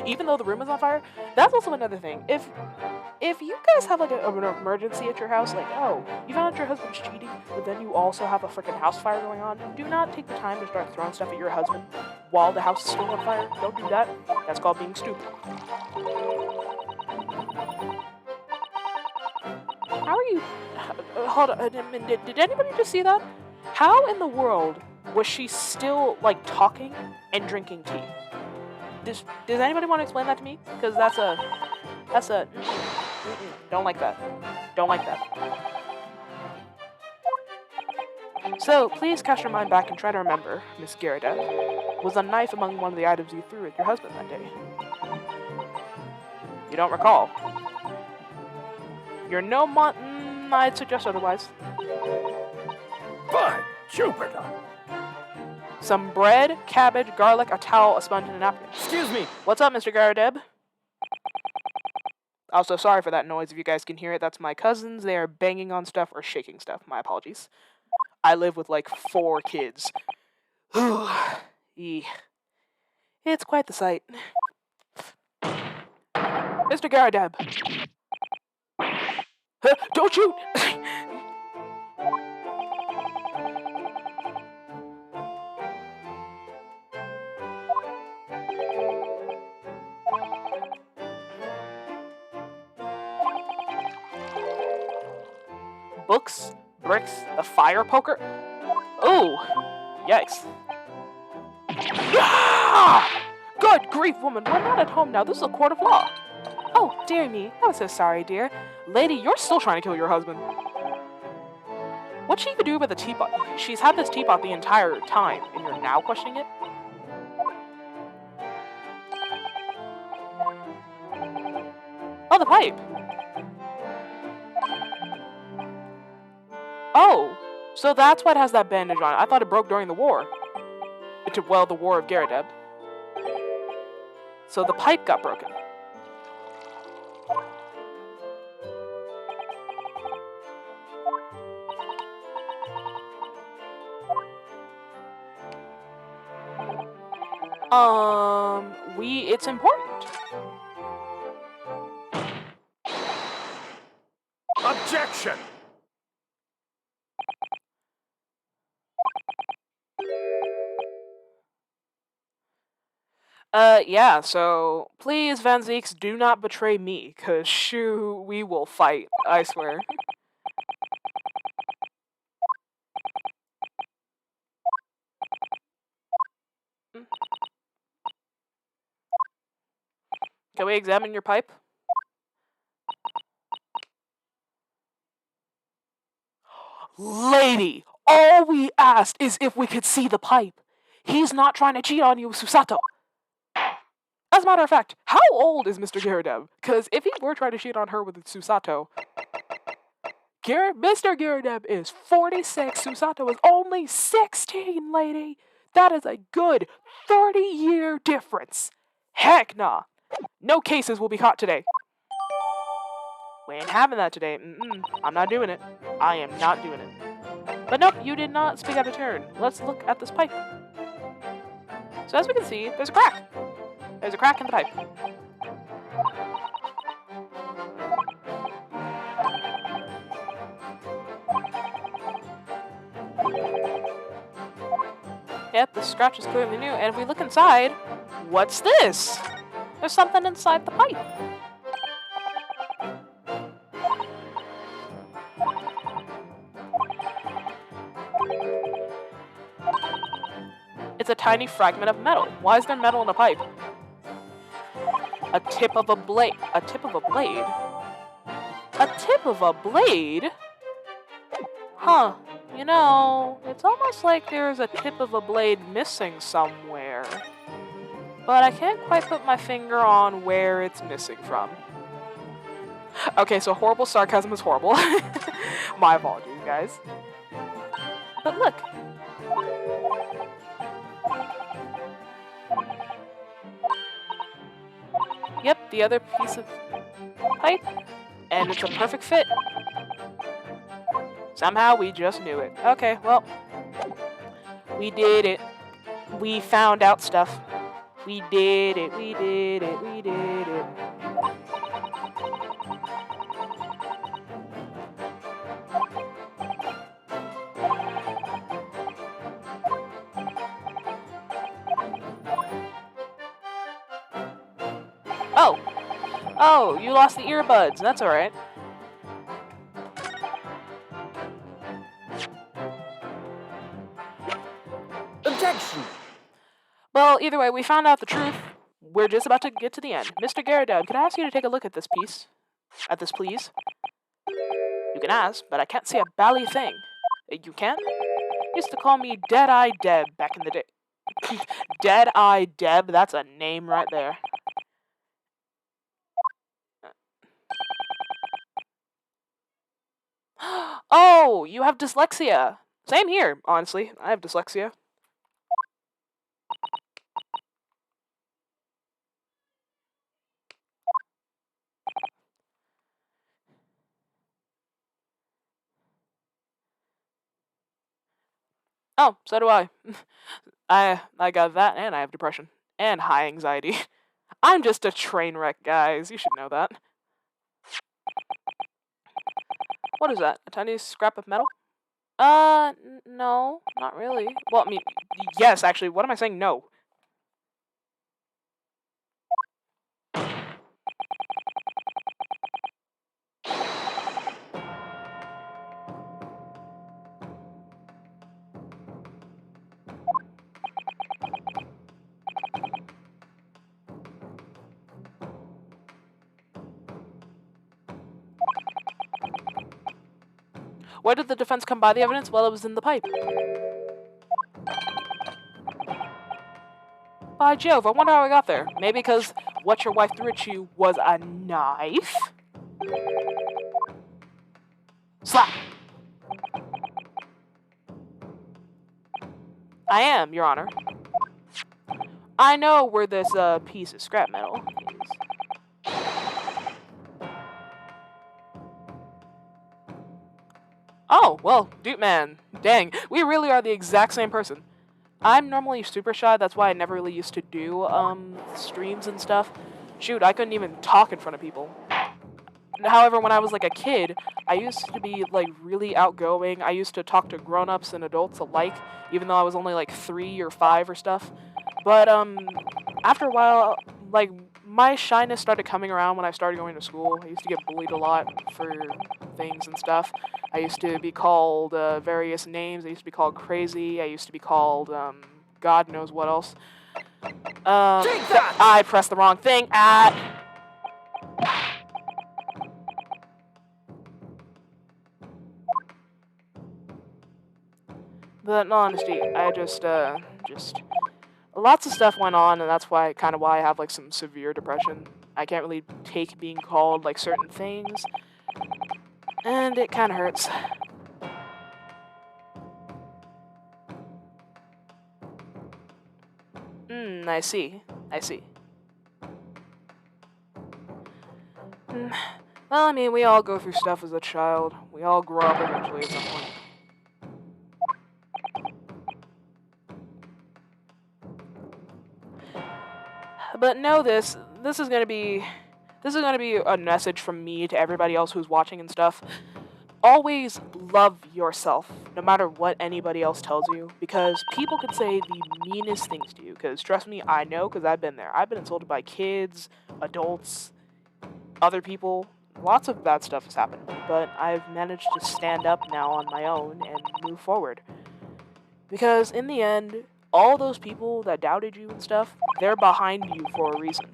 Even though the room is on fire, that's also another thing. If you guys have like an emergency at your house, like, oh, you found out your husband's cheating, but then you also have a freaking house fire going on, do not take the time to start throwing stuff at your husband. while the house is still on fire. Don't do that. That's called being stupid. How are you... hold on. Did anybody just see that? How in the world was she still, like, talking and drinking tea? Does anybody want to explain that to me? Because that's a... Don't like that. Don't like that. So, please cast your mind back and try to remember, Miss Garrida. Was a knife among one of the items you threw at your husband that day? You don't recall. You're no I'd suggest otherwise.
By Jupiter!
Some bread, cabbage, garlic, a towel, a sponge, and a napkin.
Excuse me!
What's up, Mr. Garadeb? Also, sorry for that noise if you guys can hear it. That's my cousins. They are banging on stuff or shaking stuff. My apologies. I live with like 4 kids. It's quite the sight. Mr. Garadeb! Don't shoot! Books, bricks, a fire poker. Ooh, yikes. Ah! Good grief, woman, we're not at home now. This is a court of law. Oh, dear me. I'm so sorry, dear. Lady, you're still trying to kill your husband. What'd she even do with the teapot? She's had this teapot the entire time, and you're now questioning it? Oh, the pipe. Oh, so that's why it has that bandage on it. I thought it broke during the war. Well, the War of Garadeb. So the pipe got broken. It's important.
Objection!
Yeah, so please, Van Zeeks, do not betray me, cause shoo, we will fight, I swear. Can we examine your pipe? Lady, all we asked is if we could see the pipe. He's not trying to cheat on you, Susato. As a matter of fact, how old is Mr. Garadeb? Because if he were trying to cheat on her with Susato, Mr. Garadeb is 46, Susato is only 16, lady. That is a good 30-year difference. Heck nah. No cases will be caught today. We ain't having that today. I'm not doing it. I am not doing it. But nope, you did not speak out of turn. Let's look at this pipe. So as we can see, there's a crack. There's a crack in the pipe. Yep, the scratch is clearly new. And if we look inside, what's this? There's something inside the pipe. It's a tiny fragment of metal. Why is there metal in a pipe? A tip of a blade. A tip of a blade? A tip of a blade? Huh. You know, it's almost like there's a tip of a blade missing somewhere. But I can't quite put my finger on where it's missing from. Okay, so horrible sarcasm is horrible. My apologies, guys. But look. Yep, the other piece of pipe. And it's a perfect fit. Somehow we just knew it. Okay, well. We did it. We found out stuff. We did it, we did it, we did it. Oh, you lost the earbuds. That's alright.
Objection!
Well, either way, we found out the truth. We're just about to get to the end. Mr. Garrideb, can I ask you to take a look at this piece? At this, please? You can ask, but I can't see a bally thing. You can? Used to call me Dead-Eye Deb back in the day. Dead-Eye Deb, that's a name right there. Oh, you have dyslexia. Same here, honestly. I have dyslexia. Oh, so do I. I got that, and I have depression. And high anxiety. I'm just a train wreck, guys. You should know that. What is that? A tiny scrap of metal? No, not really. Well, I mean, yes, actually. What am I saying? No. Where did the defense come by the evidence? Well, it was in the pipe. By Jove, I wonder how I got there. Maybe because what your wife threw at you was a knife? Slap! I am, Your Honor. I know where this piece of scrap metal is. Oh, well, dude, man. Dang, we really are the exact same person. I'm normally super shy, that's why I never really used to do, streams and stuff. Shoot, I couldn't even talk in front of people. However, when I was, like, a kid, I used to be, like, really outgoing. I used to talk to grown-ups and adults alike, even though I was only, like, 3 or 5 or stuff. But, after a while, like, my shyness started coming around when I started going to school. I used to get bullied a lot for things and stuff. I used to be called, various names. I used to be called crazy. I used to be called, God knows what else. I pressed the wrong thing. But in honesty, I just lots of stuff went on, and that's why I have like some severe depression. I can't really take being called like certain things, and it kind of hurts. I see. I see. Well, I mean, we all go through stuff as a child. We all grow up eventually at some point. But know this. This is gonna be a message from me to everybody else who's watching and stuff. Always love yourself, no matter what anybody else tells you, because people could say the meanest things to you, because trust me, I know, because I've been there. I've been insulted by kids, adults, other people. Lots of bad stuff has happened to me, but I've managed to stand up now on my own and move forward. Because in the end, all those people that doubted you and stuff, they're behind you for a reason.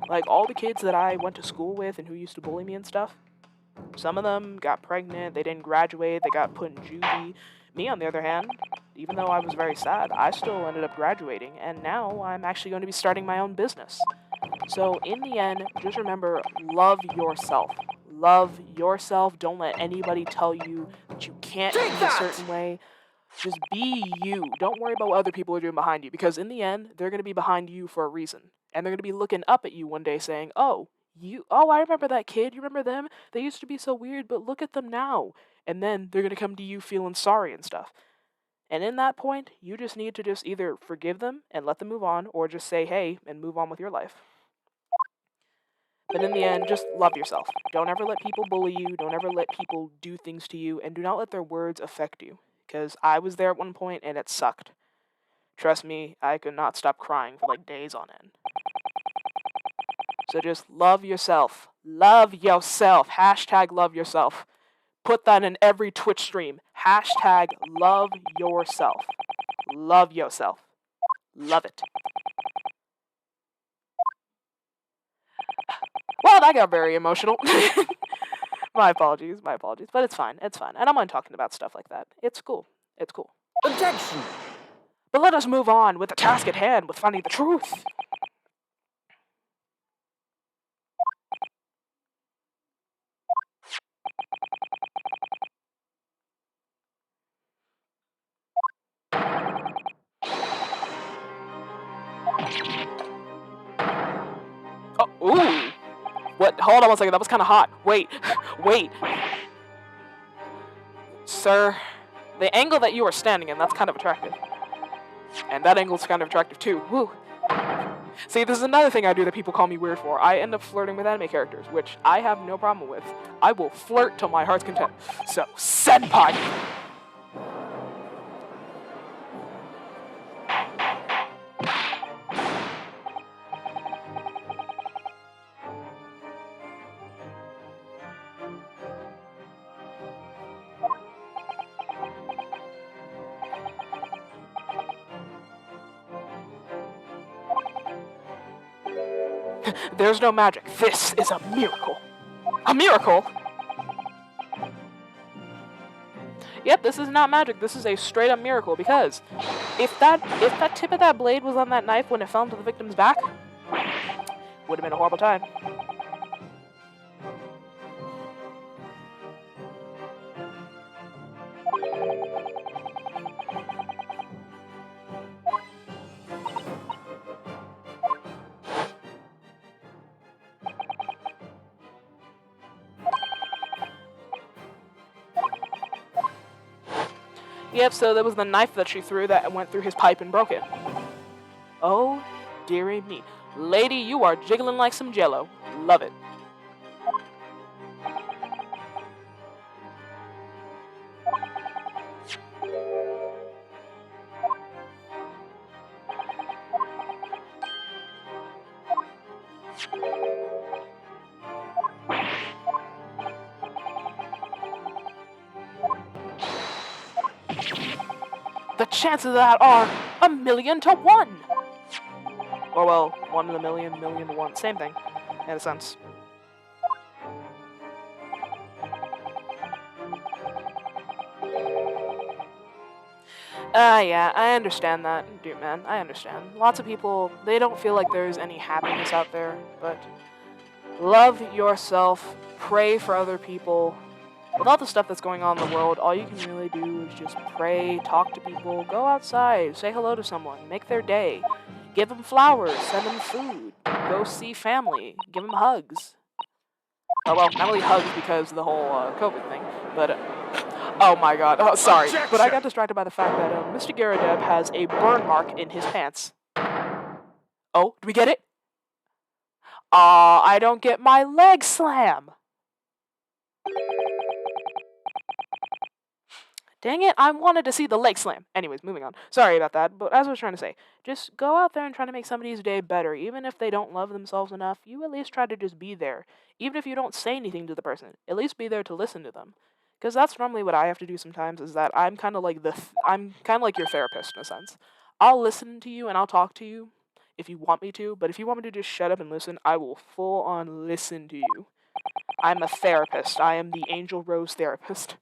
Like, all the kids that I went to school with and who used to bully me and stuff, some of them got pregnant, they didn't graduate, they got put in juvie. Me, on the other hand, even though I was very sad, I still ended up graduating, and now I'm actually going to be starting my own business. So, in the end, just remember, love yourself. Love yourself. Don't let anybody tell you that you can't be a certain way. Just be you. Don't worry about what other people are doing behind you, because in the end, they're going to be behind you for a reason. And they're going to be looking up at you one day saying, oh, I remember that kid. You remember them? They used to be so weird, but look at them now. And then they're going to come to you feeling sorry and stuff. And in that point, you just need to just either forgive them and let them move on, or just say, hey, and move on with your life. But in the end, just love yourself. Don't ever let people bully you. Don't ever let people do things to you. And do not let their words affect you. Because I was there at one point and it sucked. Trust me, I could not stop crying for like days on end. So just love yourself. Love yourself. Hashtag love yourself. Put that in every Twitch stream. Hashtag love yourself. Love yourself. Love it. Well, that got very emotional. My apologies, but it's fine, I don't mind talking about stuff like that. It's cool.
Objection!
But let us move on with the task at hand, with finding the truth. Oh, ooh! What? Hold on 1 second, that was kind of hot. Wait. Sir, the angle that you are standing in, that's kind of attractive. And that angle's kind of attractive too. Woo! See, this is another thing I do that people call me weird for. I end up flirting with anime characters, which I have no problem with. I will flirt till my heart's content. So, senpai! There's no magic. This is a miracle. A miracle? Yep, this is not magic. This is a straight up miracle, because if that tip of that blade was on that knife when it fell into the victim's back, would have been a horrible time. Yep, so there was the knife that she threw that went through his pipe and broke it. Oh, dearie me. Lady, you are jiggling like some jello. Love it. The chances of that are 1,000,000 to 1. Or well, 1 in a million, million to 1. Same thing, in a sense. Yeah, I understand that, dude, man. I understand. Lots of people, they don't feel like there's any happiness out there, but love yourself, pray for other people. With all the stuff that's going on in the world, all you can really do is just pray, talk to people, go outside, say hello to someone, make their day, give them flowers, send them food, go see family, give them hugs. Oh, well, not really hugs because of the whole COVID thing, but oh my god, oh, sorry.
Objection!
But I got distracted by the fact that Mr. Garadeb has a burn mark in his pants. Oh, do we get it? I don't get my leg slam. Dang it, I wanted to see the leg slam. Anyways, moving on. Sorry about that, but as I was trying to say, just go out there and try to make somebody's day better. Even if they don't love themselves enough, you at least try to just be there. Even if you don't say anything to the person, at least be there to listen to them. Because that's normally what I have to do sometimes, is that I'm kind of like I'm kind of like your therapist in a sense. I'll listen to you and I'll talk to you if you want me to, but if you want me to just shut up and listen, I will full on listen to you. I'm a therapist. I am the Angel Rose therapist.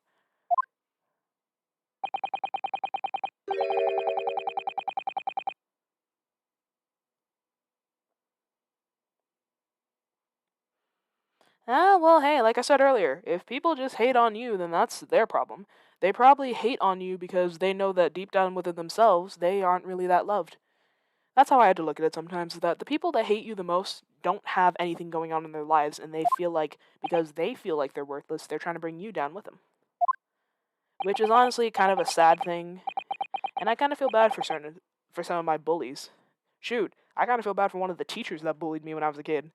Well, hey, like I said earlier, if people just hate on you, then that's their problem. They probably hate on you because they know that deep down within themselves, they aren't really that loved. That's how I had to look at it sometimes, is that the people that hate you the most don't have anything going on in their lives, and they feel like, because they feel like they're worthless, they're trying to bring you down with them. Which is honestly kind of a sad thing, and I kind of feel bad for some of my bullies. Shoot, I kind of feel bad for one of the teachers that bullied me when I was a kid.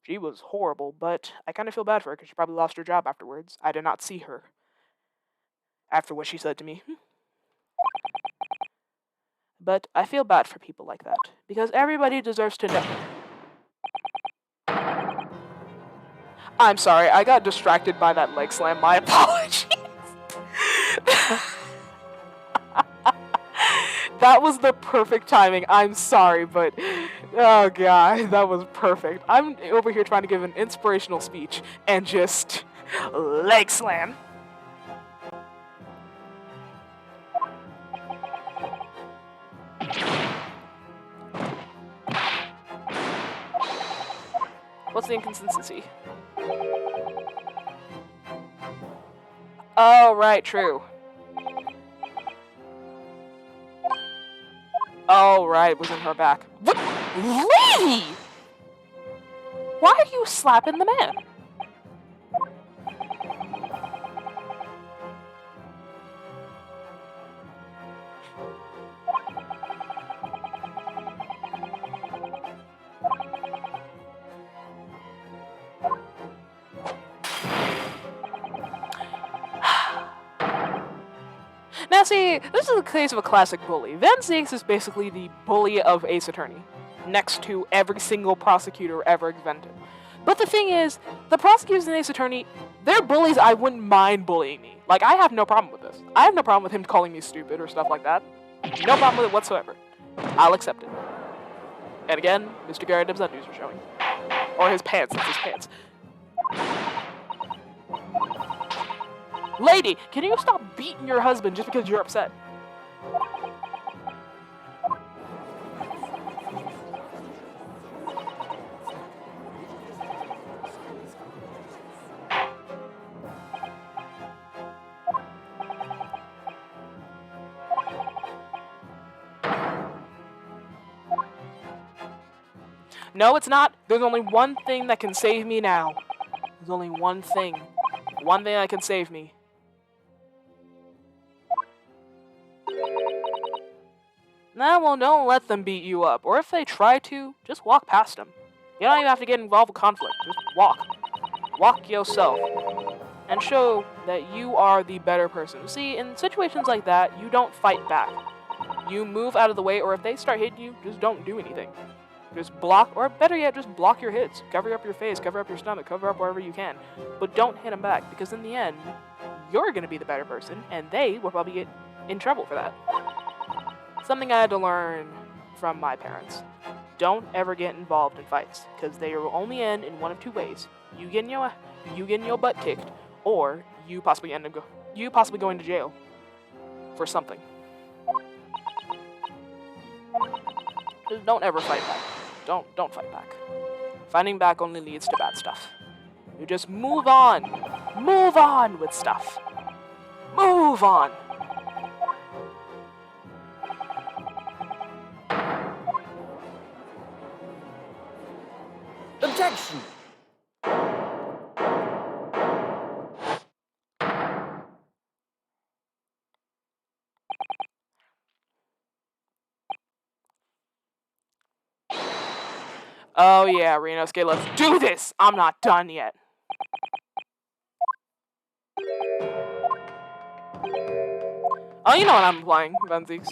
She was horrible, but I kind of feel bad for her because she probably lost her job afterwards. I did not see her after what she said to me. But I feel bad for people like that, because everybody deserves to know. I'm sorry, I got distracted by that leg slam. My apologies. That was the perfect timing. I'm sorry, but oh god, that was perfect. I'm over here trying to give an inspirational speech and just leg slam. What's the inconsistency? Oh, right, true. Oh, right, it was in her back. What? Lady! Why are you slapping the man? Now see, this is the case of a classic bully. Van Zieks is basically the bully of Ace Attorney, next to every single prosecutor ever invented. But the thing is, the prosecutors in Ace Attorney, they're bullies I wouldn't mind bullying me. Like, I have no problem with this. I have no problem with him calling me stupid or stuff like that. No problem with it whatsoever. I'll accept it. And again, Mr. Garrett Dib's undies are showing. Or his pants, it's his pants. Lady, can you stop beating your husband just because you're upset? No, it's not. There's only one thing that can save me now. There's only one thing. One thing that can save me. Nah, well, don't let them beat you up. Or if they try to, just walk past them. You don't even have to get involved with conflict. Just walk. Walk yourself. And show that you are the better person. See, in situations like that, you don't fight back. You move out of the way, or if they start hitting you, just don't do anything. Just block, or better yet, just block your hits. Cover up your face, cover up your stomach, cover up wherever you can. But don't hit them back, because in the end, you're going to be the better person, and they will probably get in trouble for that. Something I had to learn from my parents. Don't ever get involved in fights, because they will only end in one of two ways. You getting your butt kicked, or you possibly going to jail for something. Just don't ever fight back. Don't fight back. Fighting back only leads to bad stuff. You just move on. Move on with stuff. Move on.
Objection!
Oh yeah, Renosuke, let's do this! I'm not done yet. Oh, you know what I'm implying, Van Zieks.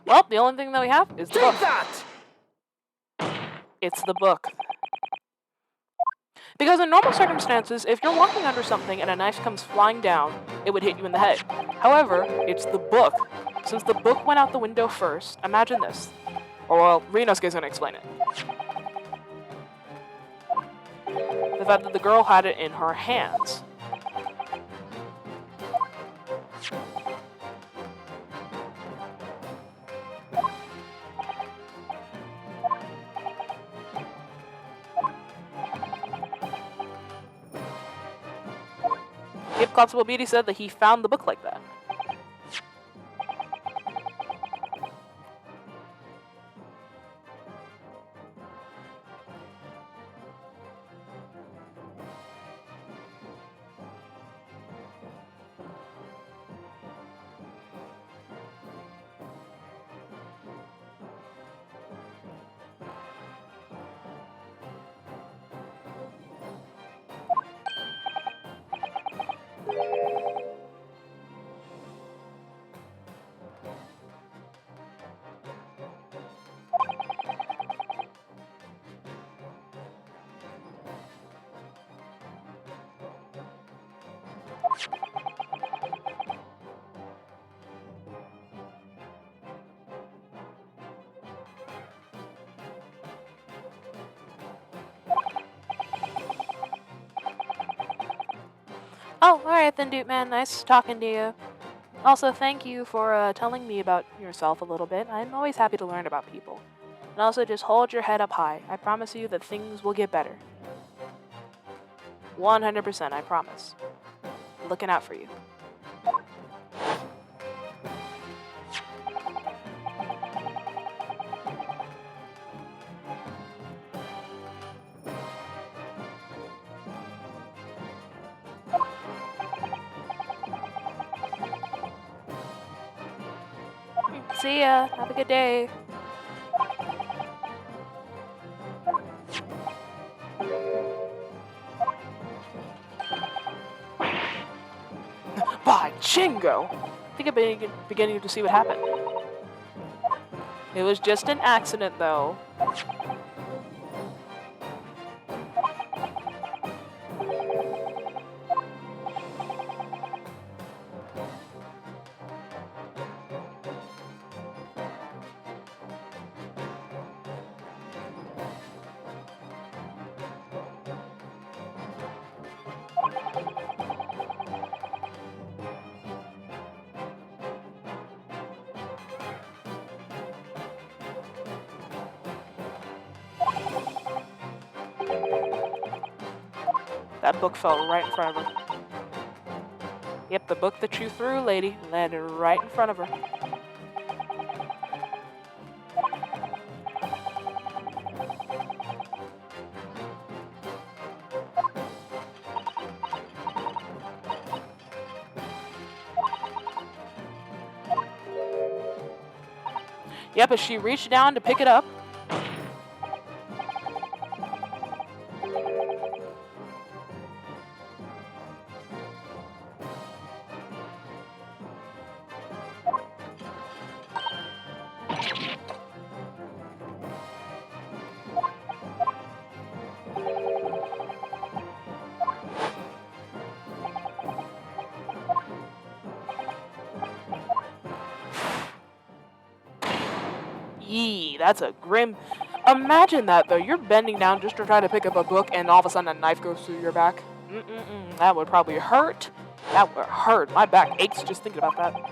Well, the only thing that we have is the book.
Take that!
It's the book. Because in normal circumstances, if you're walking under something and a knife comes flying down, it would hit you in the head. However, it's the book. Since the book went out the window first, imagine this. Or, well, Renosuke's gonna explain it. The fact that the girl had it in her hands. If Constable Beatty said that he found the book like that. Oh, alright then, Dude Man. Nice talking to you. Also, thank you for telling me about yourself a little bit. I'm always happy to learn about people. And also, just hold your head up high. I promise you that things will get better. 100%, I promise. Looking out for you. See ya. Have a good day. By Jingo! I think I'm beginning to see what happened. It was just an accident, though. That book fell right in front of her. Yep, the book that you threw, lady, landed right in front of her. Yep, as she reached down to pick it up. Yee, that's a grim... Imagine that, though. You're bending down just to try to pick up a book, and all of a sudden a knife goes through your back. That would probably hurt. That would hurt. My back aches just thinking about that.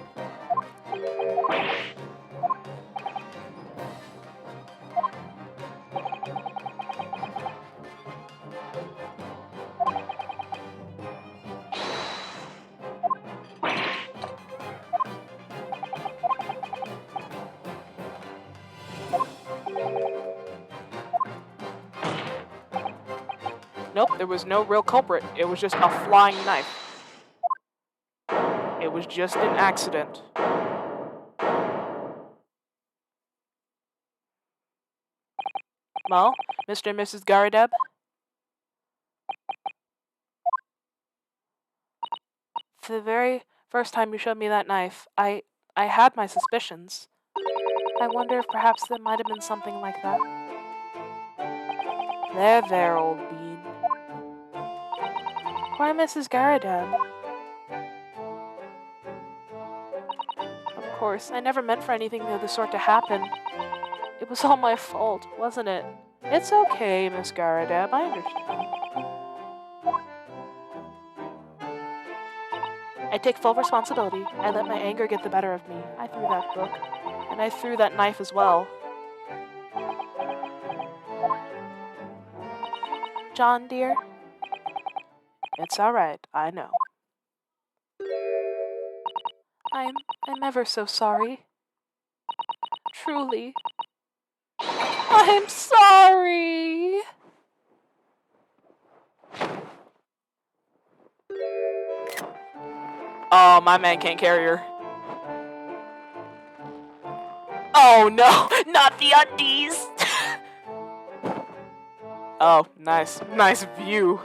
Nope, there was no real culprit. It was just a flying knife. It was just an accident. Well, Mr. and Mrs. Garadeb? For the very first time you showed me that knife, I had my suspicions. I wonder if perhaps there might have been something like that. There, old bean. Poor Mrs. Garadeb. Of course, I never meant for anything of the sort to happen. It was all my fault, wasn't it? It's okay, Miss Garadeb, I understand. I take full responsibility. I let my anger get the better of me. I threw that book. And I threw that knife as well. John, dear? It's alright, I know. I'm ever so sorry. Truly. I'm sorry! Oh, my man can't carry her. Oh no, not the undies! Oh, nice view.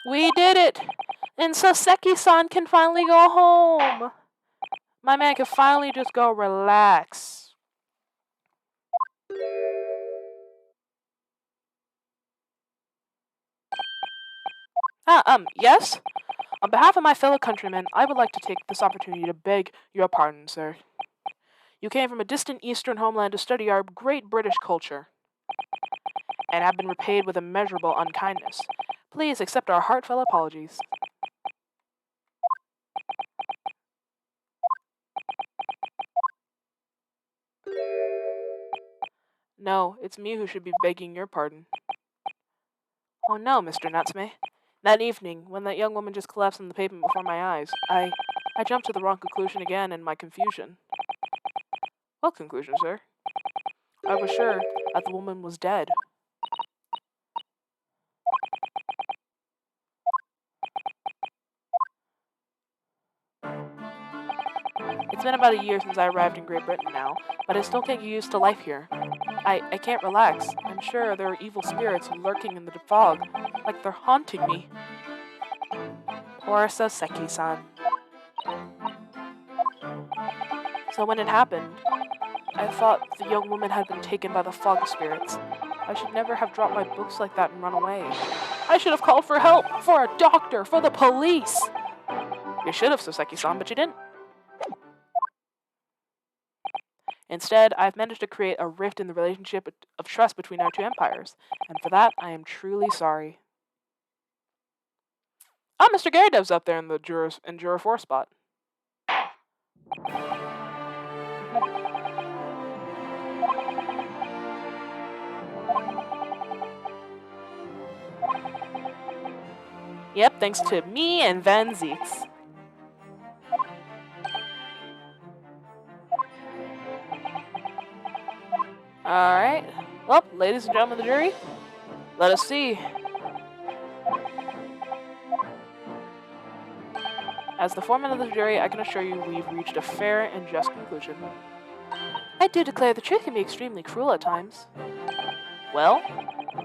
We did it! And Soseki-san can finally go home! My man can finally just go relax. Yes? On behalf of my fellow countrymen, I would like to take this opportunity to beg your pardon, sir. You came from a distant eastern homeland to study our great British culture, and have been repaid with immeasurable unkindness. Please accept our heartfelt apologies. No, it's me who should be begging your pardon. Oh no, Mr. Natsume. That evening, when that young woman just collapsed on the pavement before my eyes, I jumped to the wrong conclusion again in my confusion. What conclusion, sir? I was sure that the woman was dead. It's been about a year since I arrived in Great Britain now, but I still can't get used to life here. I can't relax. I'm sure there are evil spirits lurking in the fog, like they're haunting me. Poor Soseki-san. So when it happened, I thought the young woman had been taken by the fog spirits. I should never have dropped my books like that and run away. I should have called for help, for a doctor, for the police. You should have, Soseki-san, but you didn't. Instead, I've managed to create a rift in the relationship of trust between our two empires, and for that, I am truly sorry. Ah, Mr. Garadev's up there in the Juror 4 spot. Yep, thanks to me and Van Zeeks. Alright. Well, ladies and gentlemen of the jury, let us see. As the foreman of the jury, I can assure you we've reached a fair and just conclusion. I do declare the truth can be extremely cruel at times. Well,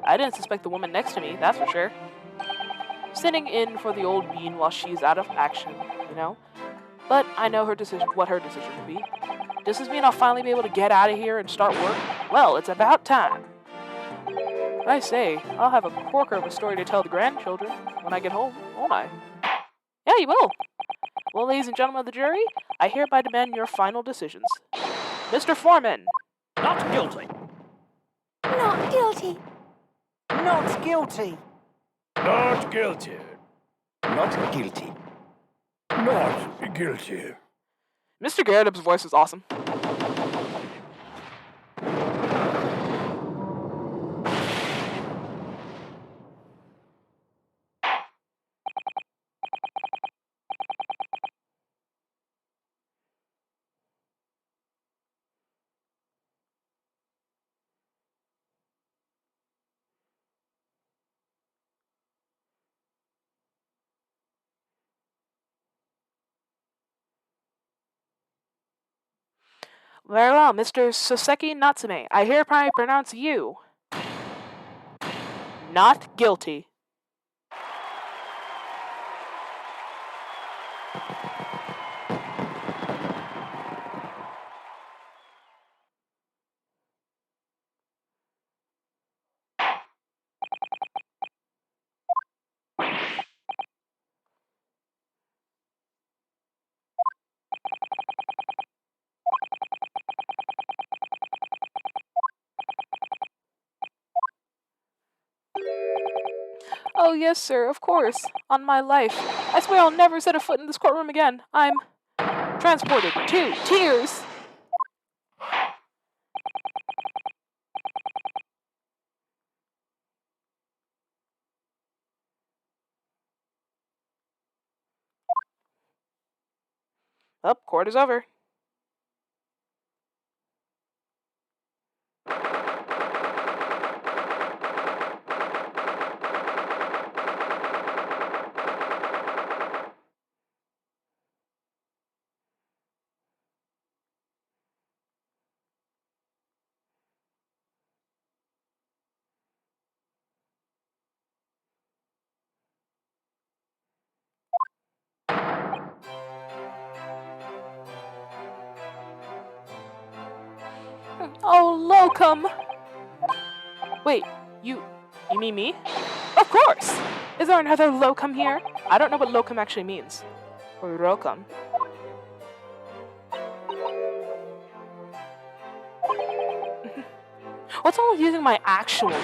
I didn't suspect the woman next to me, that's for sure. Sitting in for the old bean while she's out of action, you know? But I know what her decision would be. Does this mean I'll finally be able to get out of here and start work? Well, it's about time. I say, I'll have a corker of a story to tell the grandchildren when I get home, won't I? Yeah, you will. Well, ladies and gentlemen of the jury, I hereby demand your final decisions. Mr. Foreman.
Not guilty.
Not guilty.
Not guilty.
Not guilty.
Not guilty.
Not guilty.
Mr. Garadeb's voice is awesome. Very well, Mr. Soseki Natsume, I hereby pronounce you not guilty. Oh, yes, sir, of course. On my life. I swear I'll never set a foot in this courtroom again. I'm transported to tears. Oh, court is over. Oh, locum! Wait, you mean me? Of course! Is there another locum here? I don't know what locum actually means. Or locum. What's all using my actual name?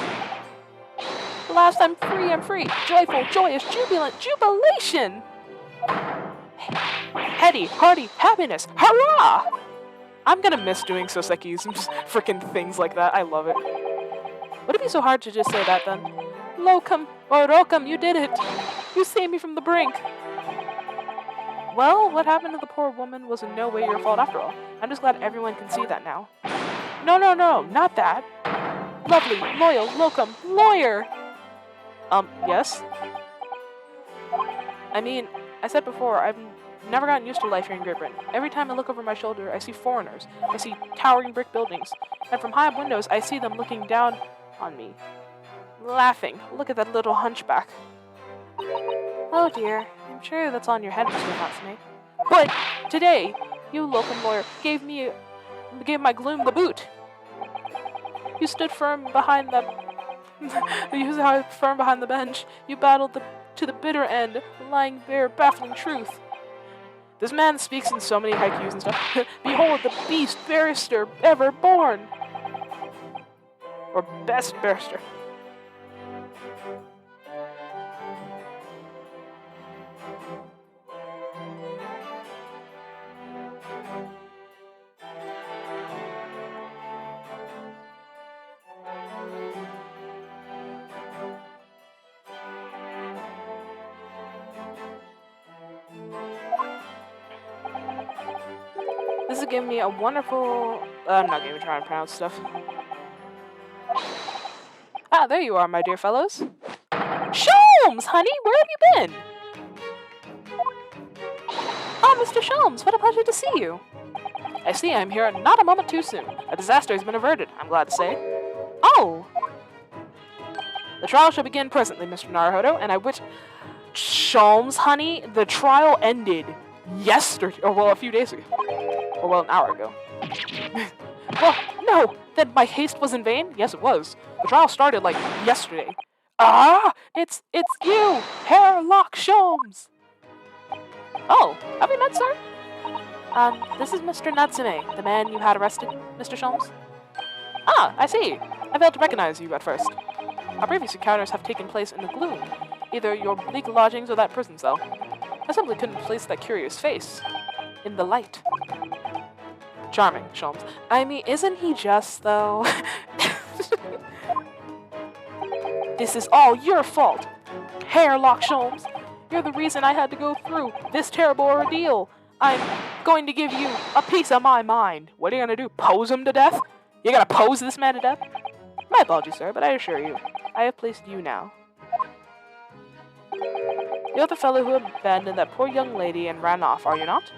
The last I'm free. Joyful, joyous, jubilant, jubilation! Heady, hearty, happiness, hurrah! I'm gonna miss doing Soseki's freaking things like that. I love it. Would it be so hard to just say that then? Locum, or Rocum, you did it! You saved me from the brink! Well, what happened to the poor woman was in no way your fault after all. I'm just glad everyone can see that now. No, not that. Lovely, loyal, locum, lawyer! Yes? I mean, I said before, I've never gotten used to life here in Great Britain. Every time I look over my shoulder, I see foreigners. I see towering brick buildings. And from high up windows, I see them looking down on me. Laughing. Look at that little hunchback. Oh dear. I'm sure that's on your head, Mr. Natsume. But today, you locum lawyer gave my gloom the boot. You stood firm behind the bench. You battled to the bitter end, lying bare, baffling truth. This man speaks in so many haikus and stuff. Behold the beast barrister ever born! Or best barrister. This is giving me a wonderful... I'm not even trying to pronounce stuff. Ah, there you are, my dear fellows. Sholmes, honey, where have you been? Ah, Mr. Sholmes, what a pleasure to see you. I see I'm here not a moment too soon. A disaster has been averted, I'm glad to say. Oh! The trial shall begin presently, Mr. Naruhodo, and I wish... Sholmes, honey, the trial ended yesterday, or well, a few days ago. Or well, an hour ago. Well, no! Then my haste was in vain? Yes, it was. The trial started, like, yesterday. Ah! It's you! Hairlock Sholmes! Oh, have we met, sir? This is Mr. Natsume, the man you had arrested, Mr. Sholmes. Ah, I see. I failed to recognize you at first. Our previous encounters have taken place in the gloom. Either your bleak lodgings or that prison cell. I simply couldn't place that curious face in the light. Charming, Sholmes. I mean, isn't he just, though? This is all your fault. Hairlock Sholmes. You're the reason I had to go through this terrible ordeal. I'm going to give you a piece of my mind. What are you going to do? Pose him to death? You gotta pose this man to death? My apologies, sir, but I assure you, I have placed you now. You're the fellow who abandoned that poor young lady and ran off, are you not?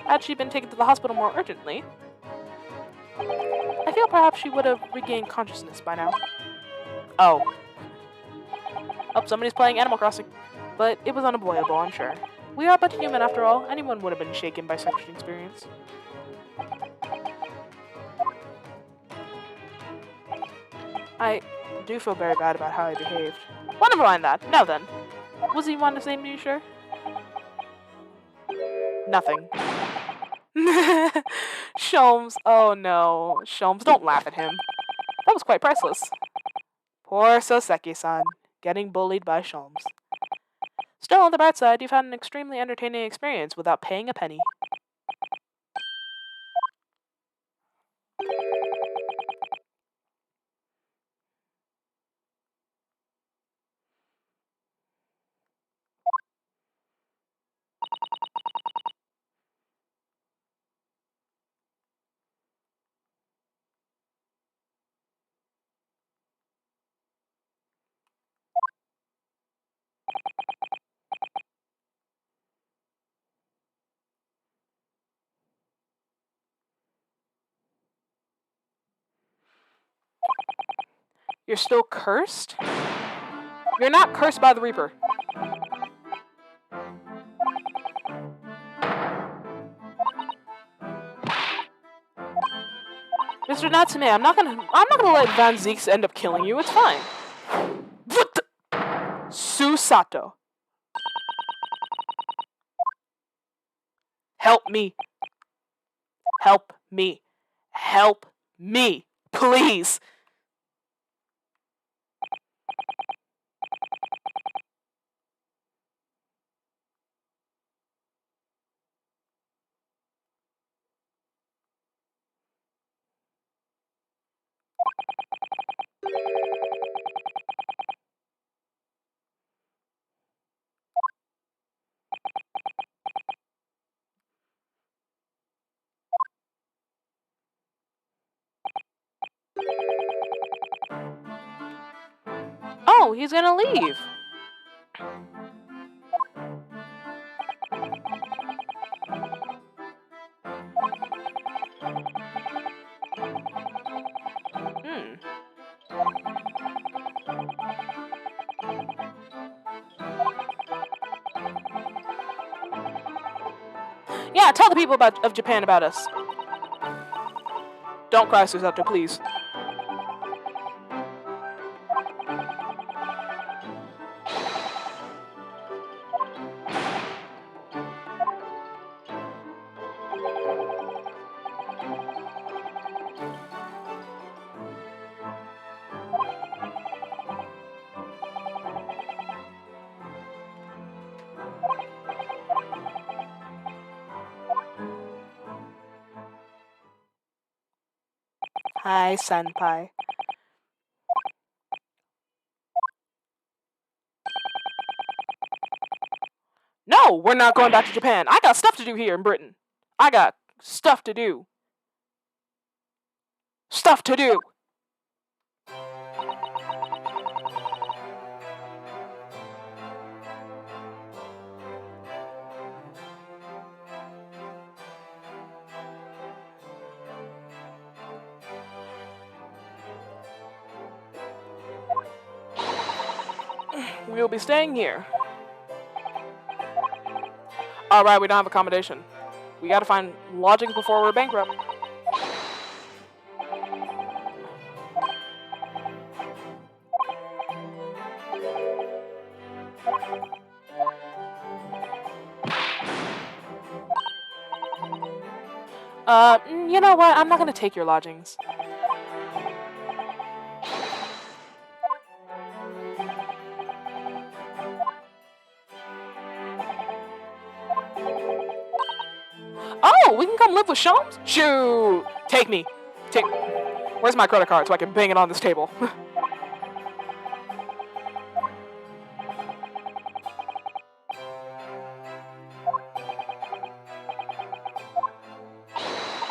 Had she been taken to the hospital more urgently, I feel perhaps she would have regained consciousness by now. Oh. Oh, somebody's playing Animal Crossing. But it was unavoidable, I'm sure. We are but human after all. Anyone would have been shaken by such an experience. I do feel very bad about how I behaved. Well, never mind that. Now then. Was he want to say me, sure? Nothing. Sholmes. Oh no. Sholmes, don't laugh at him. That was quite priceless. Poor Soseki-san. Getting bullied by Sholmes. Still, on the bright side, you've had an extremely entertaining experience without paying a penny. You're still cursed? You're not cursed by the Reaper. Mr. Natsume, I'm not gonna let Van Zeeks end up killing you. It's fine. What the? Susato. Help me. Help me. Help me. Please. Oh, he's gonna leave. Yeah, tell the people of Japan about us. Don't cry, Susato, please. Hi, senpai. No, we're not going back to Japan. I got stuff to do here in Britain. I got stuff to do. Stuff to do. We'll be staying here. Alright, we don't have accommodation. We gotta find lodging before we're bankrupt. You know what? I'm not gonna take your lodgings. Oh, we can come live with Shams? Shoot! Take me. Where's my credit card so I can bang it on this table?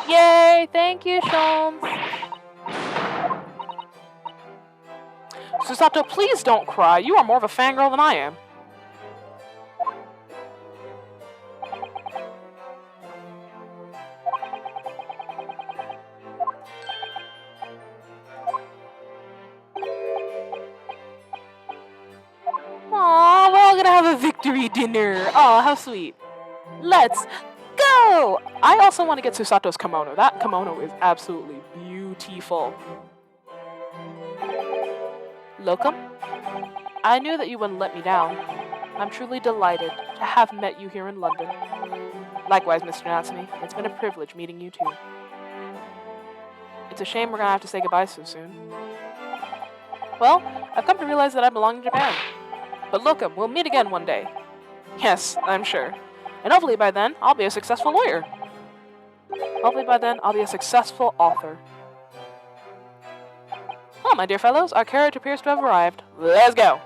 Yay! Thank you, Shams. Susato, please don't cry. You are more of a fangirl than I am. Aw, we're all gonna have a victory dinner. Aw, how sweet. Let's go! I also want to get Susato's kimono. That kimono is absolutely beautiful. Locum? I knew that you wouldn't let me down. I'm truly delighted to have met you here in London. Likewise, Mr. Natsume. It's been a privilege meeting you too. It's a shame we're gonna have to say goodbye so soon. Well, I've come to realize that I belong in Japan. But Locum, we'll meet again one day. Yes, I'm sure. And hopefully by then, I'll be a successful lawyer. Hopefully by then, I'll be a successful author. Well, my dear fellows, our carriage appears to have arrived. Let's go!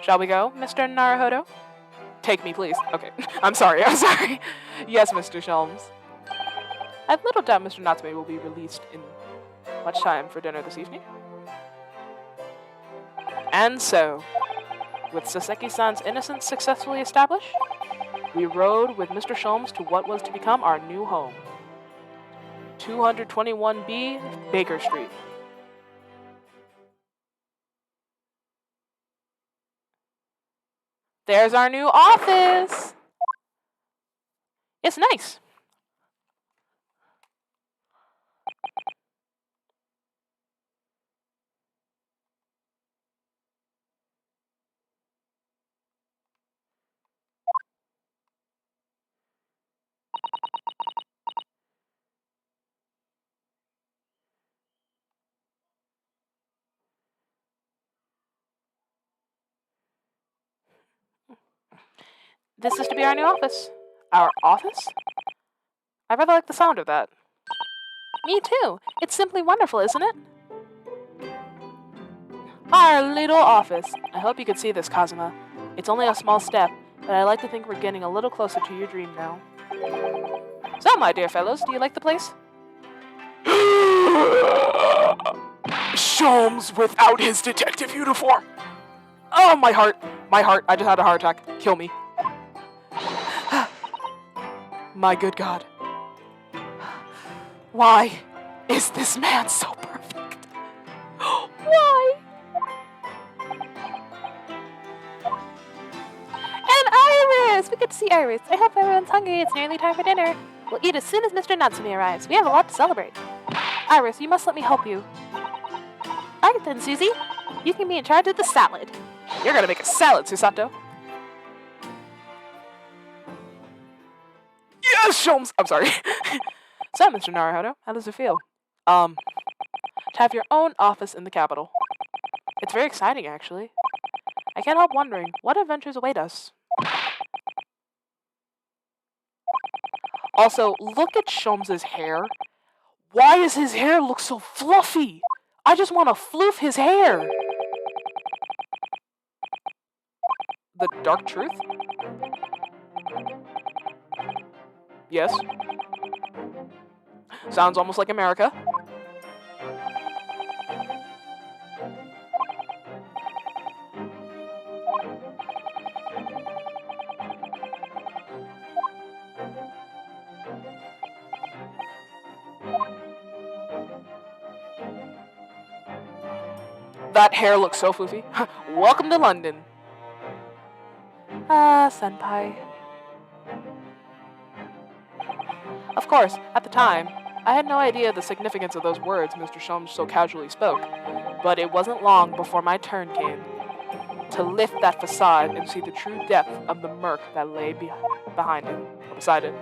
Shall we go, Mr. Naruhodo? Take me, please. Okay, I'm sorry. Yes, Mr. Shelms. I have little doubt Mr. Natsume will be released in much time for dinner this evening. And so, with Saseki-san's innocence successfully established, we rode with Mr. Shelms to what was to become our new home. 221B Baker Street. There's our new office! It's nice. This is to be our new office. Our office? I rather like the sound of that. Me too. It's simply wonderful, isn't it? Our little office. I hope you could see this, Kazuma. It's only a small step, but I like to think we're getting a little closer to your dream now. So, my dear fellows, do you like the place?
Sholmes without his detective uniform. Oh, my heart. My heart. I just had a heart attack. Kill me. My good God. Why is this man so perfect? Why?
And Iris! We get to see Iris. I hope everyone's hungry. It's nearly time for dinner. We'll eat as soon as Mr. Natsume arrives. We have a lot to celebrate. Iris, you must let me help you. Alright then, Susie. You can be in charge of the salad.
You're gonna make a salad, Susato. Yes, Sholmes! I'm sorry.
So, Mr. Naruhodo, how does it feel? To have your own office in the capital. It's very exciting, actually. I can't help wondering, what adventures await us? Also, look at Sholmes' hair. Why does his hair look so fluffy? I just want to floof his hair.
The dark truth? Yes. Sounds almost like America. That hair looks so floofy. Welcome to London.
Senpai. Of course, at the time, I had no idea the significance of those words Mr. Sholmes so casually spoke, but it wasn't long before my turn came to lift that facade and see the true depth of the murk that lay behind it, or beside it.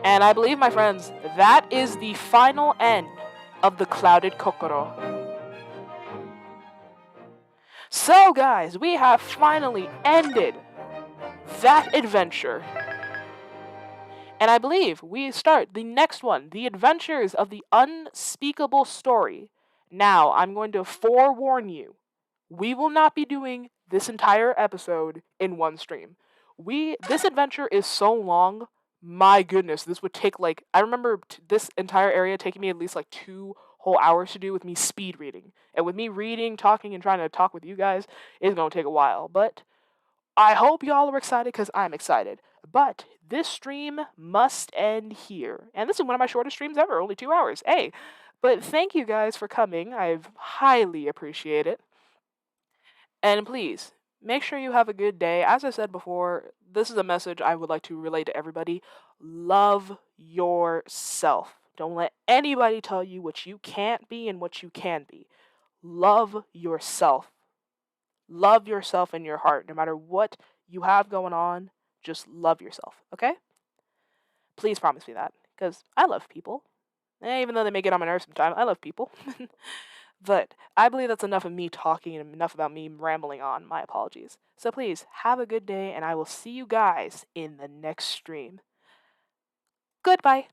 And I believe, my friends, that is the final end of the clouded Kokoro. So, guys, we have finally ended that adventure. And I believe we start the next one, the adventures of the unspeakable story. Now, I'm going to forewarn you, we will not be doing this entire episode in one stream. This adventure is so long, my goodness, this would take I remember this entire area taking me at least 2 whole hours to do with me speed reading. And with me reading, talking, and trying to talk with you guys, it's going to take a while. But I hope y'all are excited because I'm excited. But this stream must end here. And this is one of my shortest streams ever, only 2 hours. Hey, but thank you guys for coming. I highly appreciate it. And please, make sure you have a good day. As I said before, this is a message I would like to relay to everybody. Love yourself. Don't let anybody tell you what you can't be and what you can be. Love yourself. Love yourself in your heart. No matter what you have going on, just love yourself, okay? Please promise me that, because I love people. Even though they may get on my nerves sometimes, I love people. But I believe that's enough of me talking and enough about me rambling on. My apologies. So please, have a good day, and I will see you guys in the next stream. Goodbye.